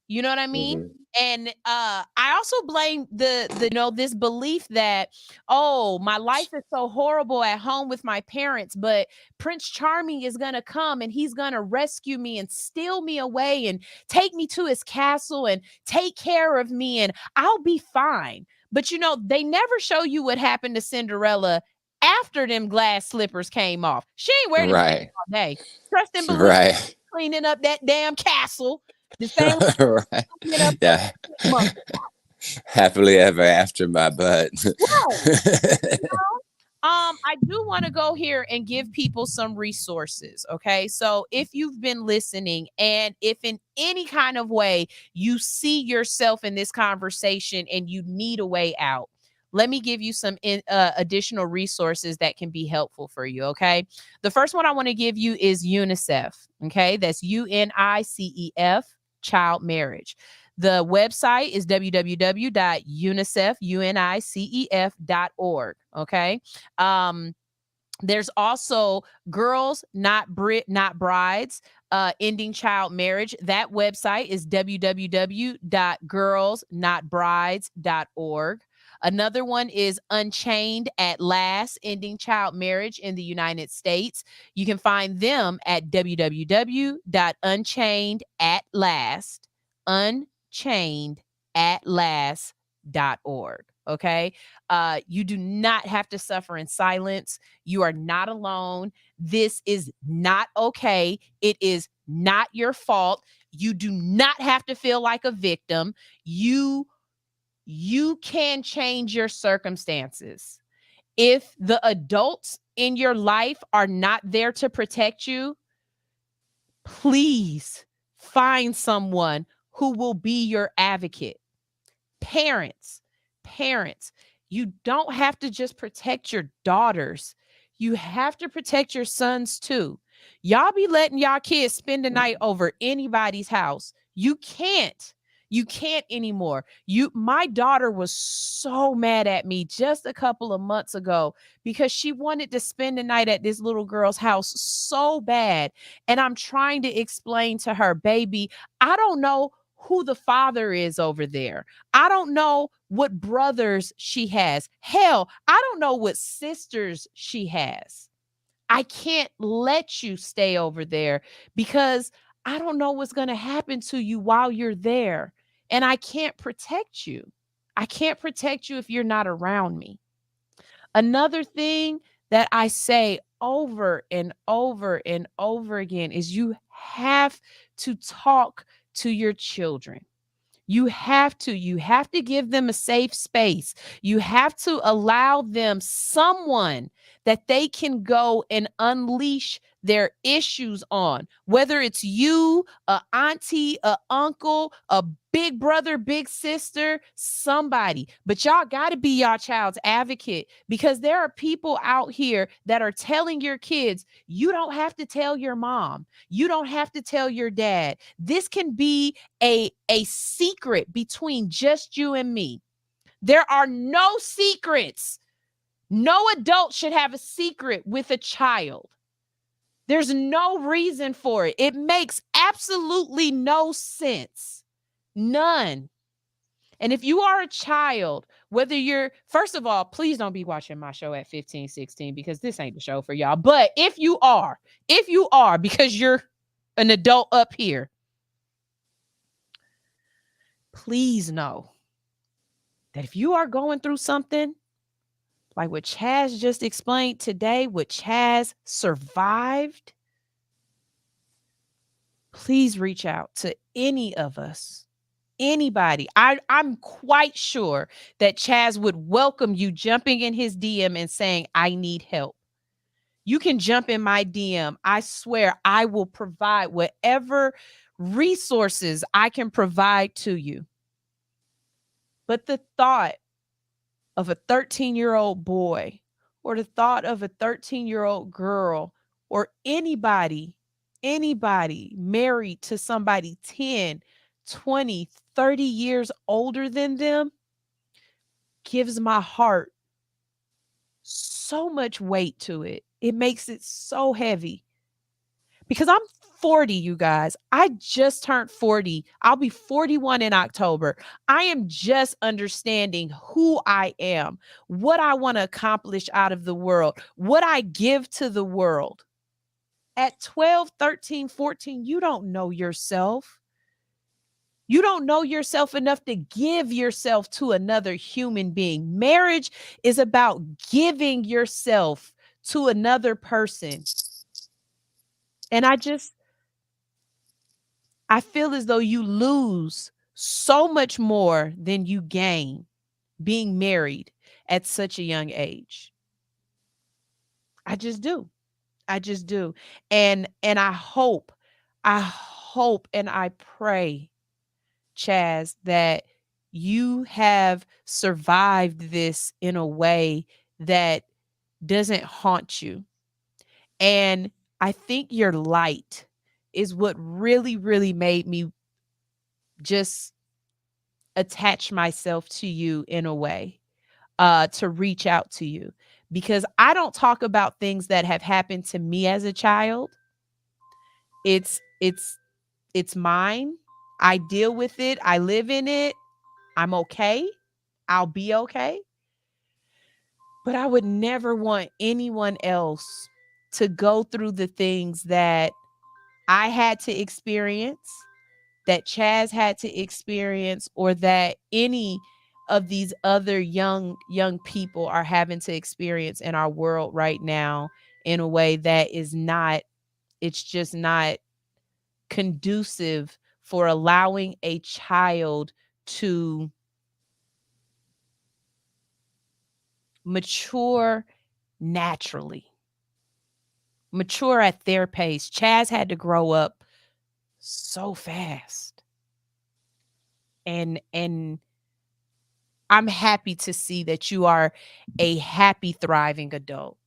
You know what I mean? Mm-hmm. And I also blame this belief that, oh, my life is so horrible at home with my parents, but Prince Charming is going to come and he's going to rescue me and steal me away and take me to his castle and take care of me and I'll be fine. But they never show you what happened to Cinderella after them glass slippers came off. She ain't wearing them all day. Trust and believe, cleaning up that damn castle. The same right. Yeah. Happily ever after my butt. I do want to go here and give people some resources. Okay. So if you've been listening, and if in any kind of way you see yourself in this conversation and you need a way out, let me give you some additional resources that can be helpful for you. Okay. The first one I want to give you is UNICEF. Okay. That's UNICEF. Child marriage. The website is www.unicef.org. Okay. There's also Girls Not Brides, ending child marriage. That website is www.girlsnotbrides.org. Another one is Unchained at Last, ending child marriage in the United States. You can find them at unchainedatlast.org. Okay. You do not have to suffer in silence. You are not alone. This is not okay. It is not your fault. You do not have to feel like a victim. You can change your circumstances. If the adults in your life are not there to protect you, please find someone who will be your advocate. Parents, you don't have to just protect your daughters. You have to protect your sons too. Y'all be letting y'all kids spend the night over anybody's house. You can't. You can't anymore. My daughter was so mad at me just a couple of months ago because she wanted to spend the night at this little girl's house so bad. And I'm trying to explain to her, baby, I don't know who the father is over there. I don't know what brothers she has. Hell, I don't know what sisters she has. I can't let you stay over there because I don't know what's going to happen to you while you're there. And I can't protect you. I can't protect you if you're not around me. Another thing that I say over and over and over again is you have to talk to your children. You have to give them a safe space. You have to allow them someone that they can go and unleash their issues on, whether it's you, a auntie, a uncle, a big brother, big sister, somebody. But y'all got to be y'all child's advocate because there are people out here that are telling your kids, you don't have to tell your mom. You don't have to tell your dad. This can be a secret between just you and me. There are no secrets. No adult should have a secret with a child. There's no reason for it. It makes absolutely no sense. None. And if you are a child, whether you're, first of all, please don't be watching my show at 15, 16, because this ain't the show for y'all. But if you are, because you're an adult up here, please know that if you are going through something like what Chaz just explained today, what Chaz survived, please reach out to any of us, anybody. I'm quite sure that Chaz would welcome you jumping in his DM and saying, I need help. You can jump in my DM. I swear I will provide whatever resources I can provide to you. But the thought of a 13-year-old boy or the thought of a 13-year-old girl or anybody married to somebody 10, 20, 30 years older than them gives my heart so much weight to it. It makes it so heavy because I'm 40, you guys. I just turned 40. I'll be 41 in October. I am just understanding who I am, what I want to accomplish out of the world, what I give to the world. At 12, 13, 14, you don't know yourself. You don't know yourself enough to give yourself to another human being. Marriage is about giving yourself to another person. And I feel as though you lose so much more than you gain being married at such a young age. I just do. And I hope and I pray, Chaz, that you have survived this in a way that doesn't haunt you. And I think your light is what really, really made me just attach myself to you in a way, to reach out to you, because I don't talk about things that have happened to me as a child. It's mine. I deal with it. I live in it. I'm okay. I'll be okay. But I would never want anyone else to go through the things that I had to experience, that Chaz had to experience, or that any of these other young people are having to experience in our world right now, in a way that is not, it's just not conducive for allowing a child to mature naturally, mature at their pace. Chaz had to grow up so fast. And I'm happy to see that you are a happy, thriving adult.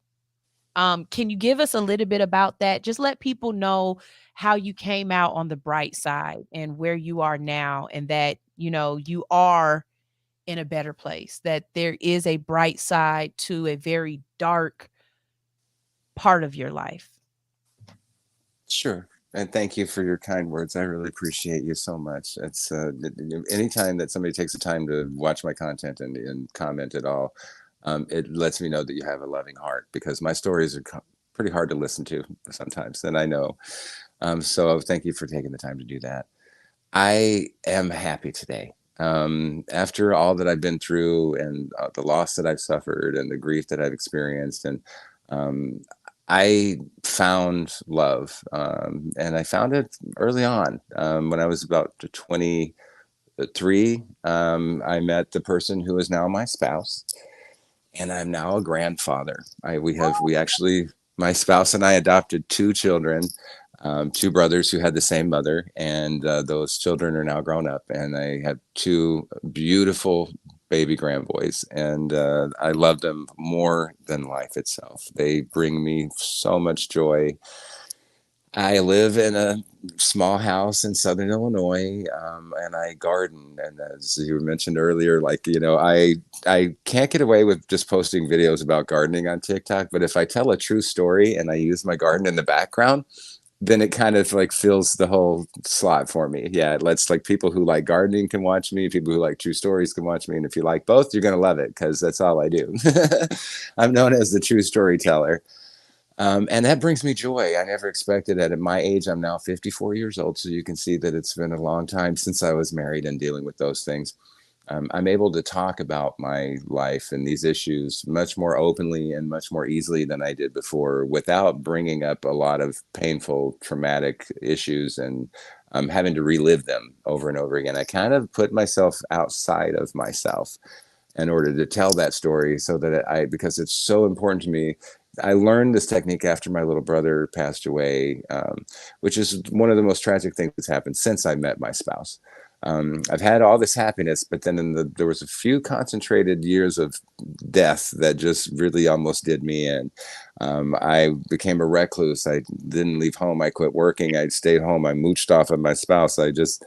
Can you give us a little bit about that? Just let people know how you came out on the bright side and where you are now, and that, you know, you are in a better place, that there is a bright side to a very dark part of your life. Sure. And thank you for your kind words. I really appreciate you so much. It's anytime that somebody takes the time to watch my content and comment at all, it lets me know that you have a loving heart, because my stories are pretty hard to listen to sometimes, and I know. So thank you for taking the time to do that. I am happy today. After all that I've been through, and the loss that I've suffered, and the grief that I've experienced, and um, I found love, and I found it early on. When I was about 23, I met the person who is now my spouse, and I'm now a grandfather. We actually, my spouse and I adopted two children, two brothers who had the same mother, and those children are now grown up, and I have two beautiful baby grandboys, and I love them more than life itself. They bring me so much joy. I live in a small house in Southern Illinois, and I garden. And as you mentioned earlier, like, you know, I can't get away with just posting videos about gardening on TikTok. But if I tell a true story and I use my garden in the background, then it kind of like fills the whole slot for me. Yeah, it lets, like, people who like gardening can watch me, people who like true stories can watch me. And if you like both, you're going to love it, because that's all I do. I'm known as the true storyteller. And that brings me joy. I never expected it. At my age, I'm now 54 years old. So you can see that it's been a long time since I was married and dealing with those things. I'm able to talk about my life and these issues much more openly and much more easily than I did before, without bringing up a lot of painful, traumatic issues and having to relive them over and over again. I kind of put myself outside of myself in order to tell that story, so that because it's so important to me. I learned this technique after my little brother passed away, which is one of the most tragic things that's happened since I met my spouse. I've had all this happiness, but then there was a few concentrated years of death that just really almost did me in. I became a recluse. I didn't leave home. I quit working. I stayed home. I mooched off of my spouse. I just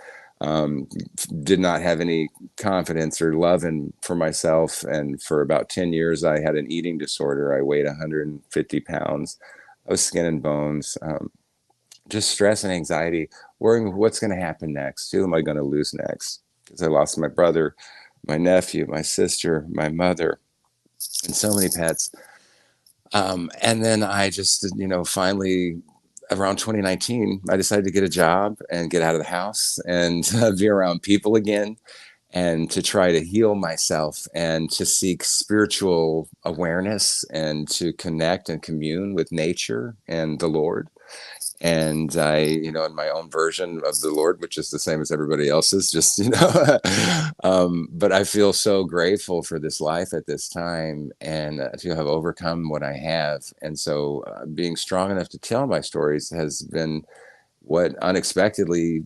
did not have any confidence or love for myself. And for about 10 years, I had an eating disorder. I weighed 150 pounds. I was skin and bones. Just stress and anxiety, worrying what's going to happen next. Who am I going to lose next? Because I lost my brother, my nephew, my sister, my mother, and so many pets. And then I just, finally, around 2019, I decided to get a job and get out of the house and be around people again, and to try to heal myself and to seek spiritual awareness and to connect and commune with nature and the Lord. And I, in my own version of the Lord, which is the same as everybody else's, just, but I feel so grateful for this life at this time, and to have overcome what I have. And so being strong enough to tell my stories has been what unexpectedly,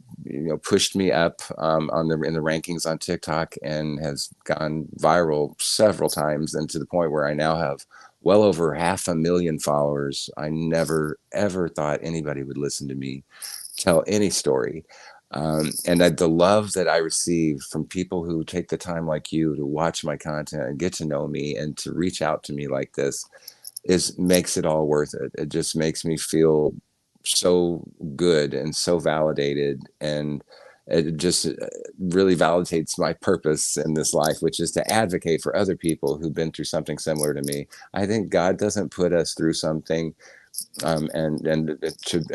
pushed me up in the rankings on TikTok, and has gone viral several times, and to the point where I now have well over 500,000 followers. I never ever thought anybody would listen to me tell any story. The love that I receive from people who take the time like you to watch my content and get to know me and to reach out to me like this makes it all worth it. It just makes me feel so good and so validated, and it just really validates my purpose in this life, which is to advocate for other people who've been through something similar to me. I think God doesn't put us through something and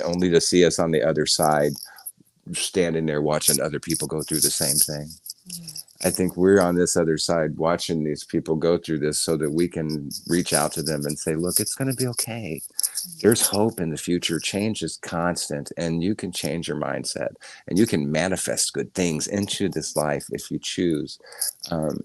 only to see us on the other side, standing there watching other people go through the same thing. I think we're on this other side watching these people go through this so that we can reach out to them and say, look, it's going to be okay. There's hope in the future. Change is constant, and you can change your mindset, and you can manifest good things into this life if you choose.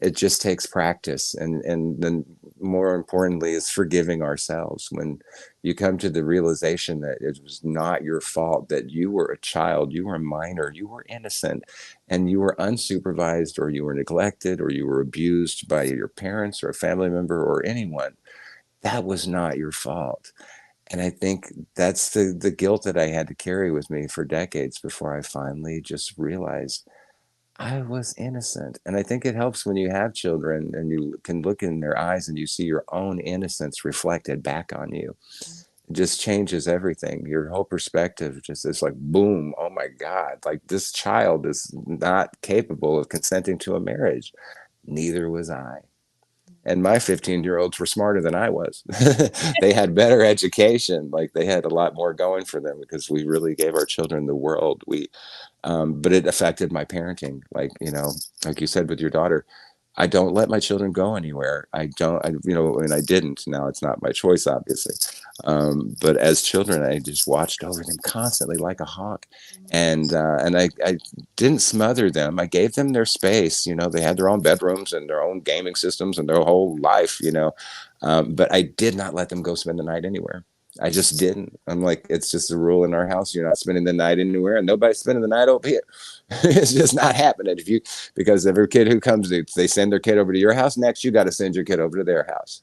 It just takes practice, and then more importantly is forgiving ourselves. When you come to the realization that it was not your fault, that you were a child, you were a minor, you were innocent, and you were unsupervised, or you were neglected, or you were abused by your parents or a family member or anyone, that was not your fault. And I think that's the guilt that I had to carry with me for decades before I finally just realized I was innocent. And I think it helps when you have children and you can look in their eyes and you see your own innocence reflected back on you. It just changes everything. Your whole perspective just is like, boom, oh my God, like this child is not capable of consenting to a marriage. Neither was I. And my 15-year-olds were smarter than I was. They had better education. Like they had a lot more going for them because we really gave our children the world. But it affected my parenting. Like, like you said with your daughter, I don't let my children go anywhere. And I didn't. Now it's not my choice, obviously. But as children, I just watched over them constantly like a hawk. And I didn't smother them. I gave them their space. They had their own bedrooms and their own gaming systems and their whole life, but I did not let them go spend the night anywhere. I just didn't. I'm like, it's just a rule in our house. You're not spending the night anywhere, and nobody's spending the night over here. It's just not happening. Because every kid who comes, they send their kid over to your house. Next, you got to send your kid over to their house.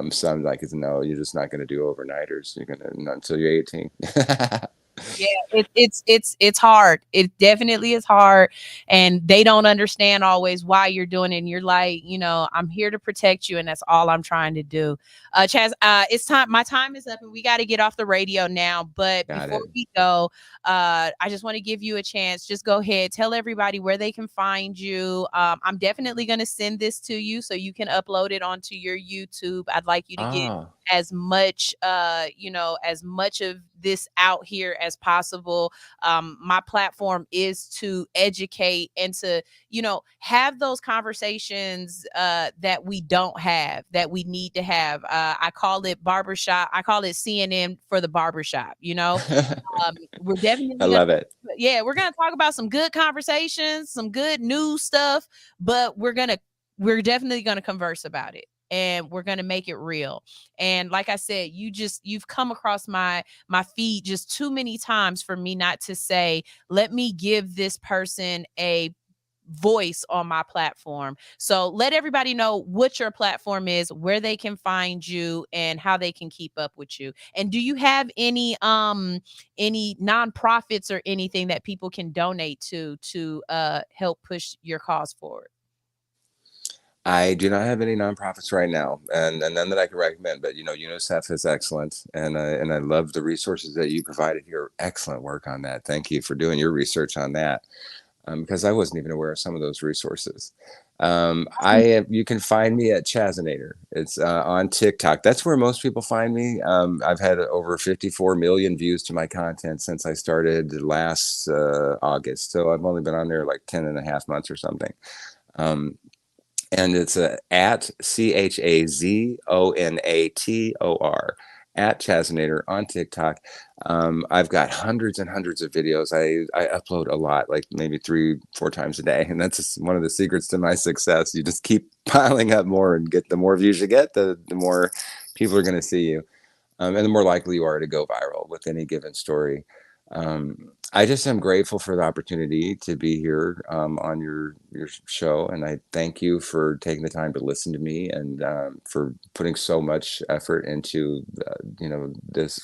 So I'm like, no, you're just not going to do overnighters. You're going to not until you're 18. Yeah, it's hard. It definitely is hard, and they don't understand always why you're doing it. And you're like, I'm here to protect you, and that's all I'm trying to do. Chaz, it's time. My time is up, and we got to get off the radio now. But before we go, I just want to give you a chance. Just go ahead, tell everybody where they can find you. I'm definitely going to send this to you so you can upload it onto your YouTube. I'd like you to get as much as much of this out here as possible. My platform is to educate and to have those conversations that we don't have, that we need to have. I call it barbershop. I call it CNN for the barbershop. We're definitely I love it. Yeah, we're gonna talk about some good conversations, some good news stuff, but we're definitely gonna converse about it, and we're going to make it real. And like I said, you've come across my feed just too many times for me not to say, let me give this person a voice on my platform. So let everybody know what your platform is, where they can find you, and how they can keep up with you. And do you have any nonprofits or anything that people can donate to help push your cause forward? I do not have any nonprofits right now, and none that I can recommend. But UNICEF is excellent, and I love the resources that you provided here. Excellent work on that. Thank you for doing your research on that, because I wasn't even aware of some of those resources. You can find me at Chazinator. It's on TikTok. That's where most people find me. I've had over 54 million views to my content since I started last August. So I've only been on there like 10 and a half months or something. And it's at CHAZONATOR at Chazinator on TikTok. I've got hundreds and hundreds of videos. I upload a lot, like maybe 3-4 times a day. And that's just one of the secrets to my success. You just keep piling up more, and the more views you get, the more people are going to see you. And the more likely you are to go viral with any given story. I just am grateful for the opportunity to be here on your show, and I thank you for taking the time to listen to me, and for putting so much effort into this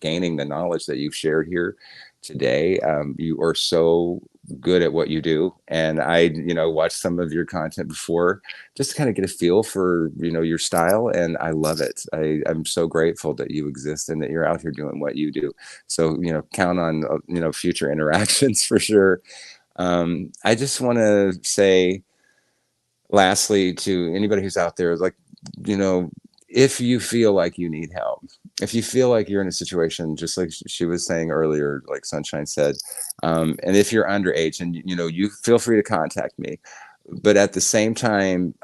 gaining the knowledge that you've shared here. today. You are so good at what you do, and I, watched some of your content before just to kind of get a feel for, your style, and I love it. I'm so grateful that you exist and that you're out here doing what you do. So, count on, future interactions for sure. I just want to say, lastly, to anybody who's out there, like, you know, if you feel like you need help, if you feel like you're in a situation, just like she was saying earlier, like Sunshine said, and if you're underage, and you feel free to contact me, but at the same time,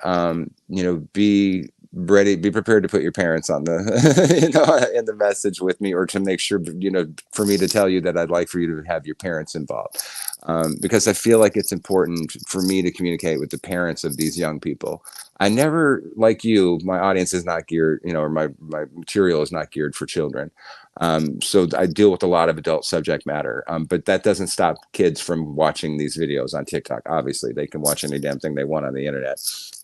be ready, be prepared to put your parents on the, in the message with me, or to make sure, for me to tell you that I'd like for you to have your parents involved. Because I feel like it's important for me to communicate with the parents of these young people. I never, like you, my audience is not geared, or my material is not geared for children. So I deal with a lot of adult subject matter, but that doesn't stop kids from watching these videos on TikTok. Obviously, they can watch any damn thing they want on the internet.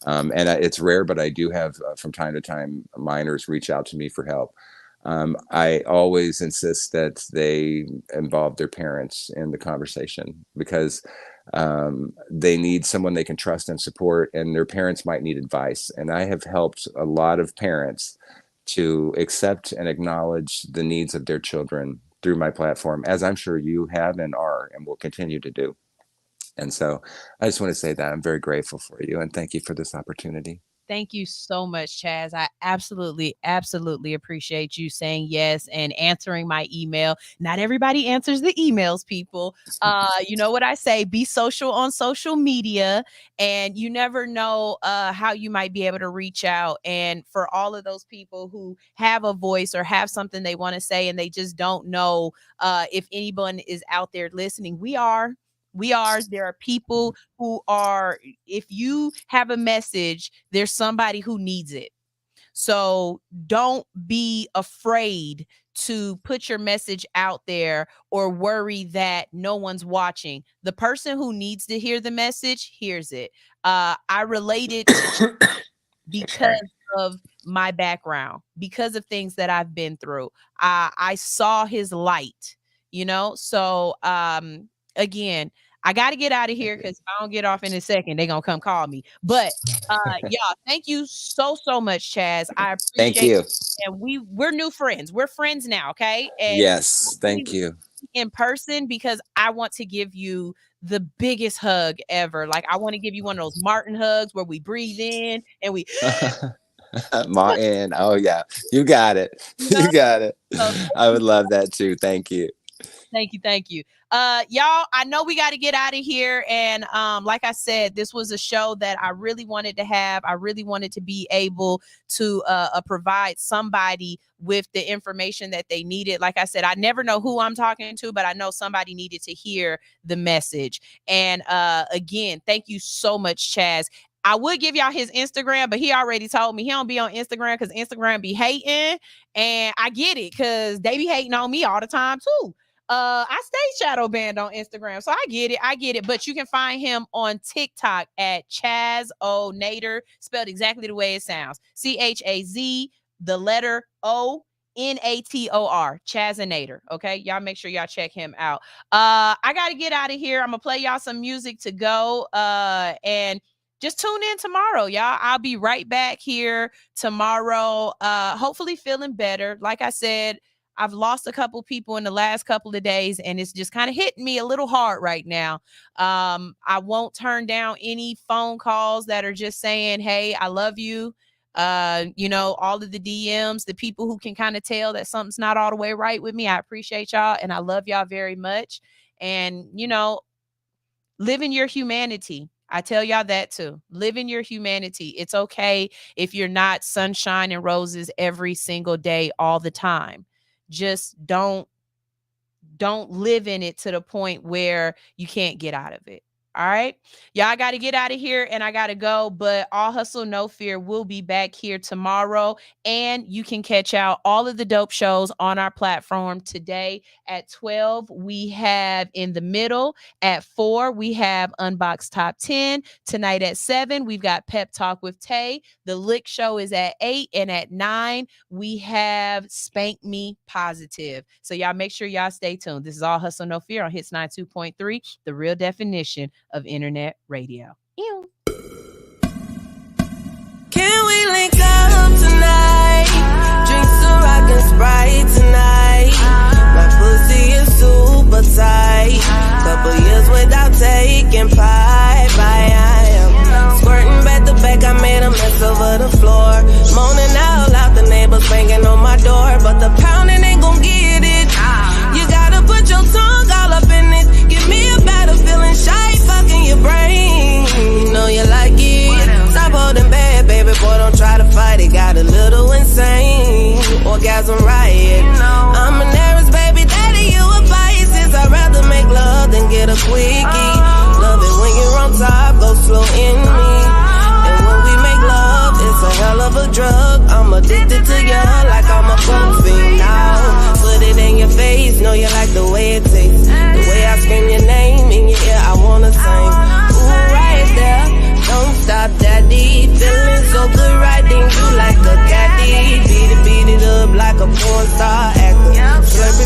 And it's rare, but I do have, from time to time, minors reach out to me for help. I always insist that they involve their parents in the conversation, because they need someone they can trust and support, and their parents might need advice. And I have helped a lot of parents to accept and acknowledge the needs of their children through my platform, as I'm sure you have and are and will continue to do. And so I just want to say that I'm very grateful for you, and thank you for this opportunity. Thank you so much, Chaz. I absolutely, absolutely appreciate you saying yes and answering my email. Not everybody answers the emails, people. You know what I say? Be social on social media, and you never know how you might be able to reach out. And for all of those people who have a voice or have something they want to say and they just don't know if anyone is out there listening, we are. There are people who are, if you have a message, there's somebody who needs it. So don't be afraid to put your message out there or worry that no one's watching. The person who needs to hear the message hears it. I related to because of my background, because of things that I've been through. I saw his light, So again, I got to get out of here, because if I don't get off in a second, they're gonna come call me. But y'all, thank you so much, Chaz. I Thank appreciate you. it. And we're new friends. We're friends now, okay? And Yes, thank you. in person, because I want to give you the biggest hug ever. Like, I want to give you one of those Martin hugs where we breathe in and we Martin, oh yeah, you got it. you You know. got it. So I would love that too. Thank you. thank you. Y'all, I know we got to get out of here. And like I said, this was a show that I really wanted to have. I really wanted to be able to provide somebody with the information that they needed. Like I said, I never know who I'm talking to, but I know somebody needed to hear the message. And again, thank you so much, Chaz. I would give y'all his Instagram, but he already told me he don't be on Instagram because Instagram be hating. And I get it, because they be hating on me all the time too. I stay shadow banned on Instagram, so I get it. But you can find him on TikTok at Chaz O Nader, spelled exactly the way it sounds. CHAZ, the letter ONATOR, Chazinator. Okay, y'all make sure y'all check him out. I gotta get out of here. I'm gonna play y'all some music to go. And just tune in tomorrow, y'all. I'll be right back here tomorrow. Hopefully feeling better. Like I said, I've lost a couple people in the last couple of days, and it's just kind of hitting me a little hard right now. I won't turn down any phone calls that are just saying, hey, I love you. All of the DMs, the people who can kind of tell that something's not all the way right with me. I appreciate y'all, and I love y'all very much. And, live in your humanity. I tell y'all that too. Live in your humanity. It's okay if you're not sunshine and roses every single day, all the time. Just don't live in it to the point where you can't get out of it. All right. Y'all, I got to get out of here and I got to go. But All Hustle, No Fear will be back here tomorrow. And you can catch out all of the dope shows on our platform today. At 12, we have In the Middle. At 4, we have Unbox Top 10. Tonight at 7, we've got Pep Talk with Tay. The Lick Show is at 8. And at 9, we have Spank Me Positive. So y'all make sure y'all stay tuned. This is All Hustle, No Fear on Hits 92.3, the real definition of internet radio. Ew. Can we link up tonight? Drink some rock and Sprite tonight. My pussy is super tight. Couple years without taking pipe. I am squirting back to back. I made a mess over the floor. Moaning out loud, the neighbors banging on my door. But the pounding ain't gon' get it. You gotta put your tongue all up in it. Give me a better feeling, shy fucking your brain. You know you like it. Stop holding back, baby boy, don't try to fight it. Got a little insane, orgasm riot. I'm an Aries, baby daddy, you a Pisces. I'd rather make love than get a quickie. Love it when you're on top, go slow in me. And when we make love, it's a hell of a drug. I'm addicted to you like I'm a coke fiend now. Put it in your face, know you like the way it tastes. The way I scream your name in your ear, I wanna sing. Ooh, right there, don't stop, daddy. Feeling so good riding you like a caddy. Beat it up like a porn star actor.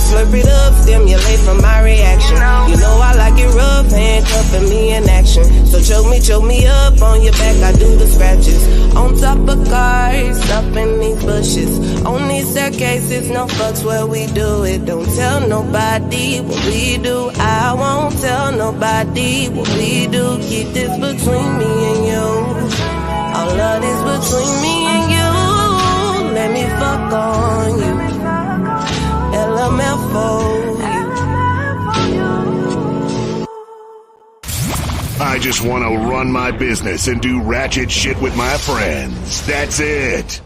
Slurp it up, stimulate from my reaction. You know I like it rough, handcuffing me in action. So choke me up on your back, I do the scratches. On top of cars, up in these bushes. On these staircases, no fucks where we do it. Don't tell nobody what we do. I won't tell nobody what we do. Keep this between me and you. All of this between me and you. Let me fuck on you. LMFO. I just want to run my business and do ratchet shit with my friends. That's it.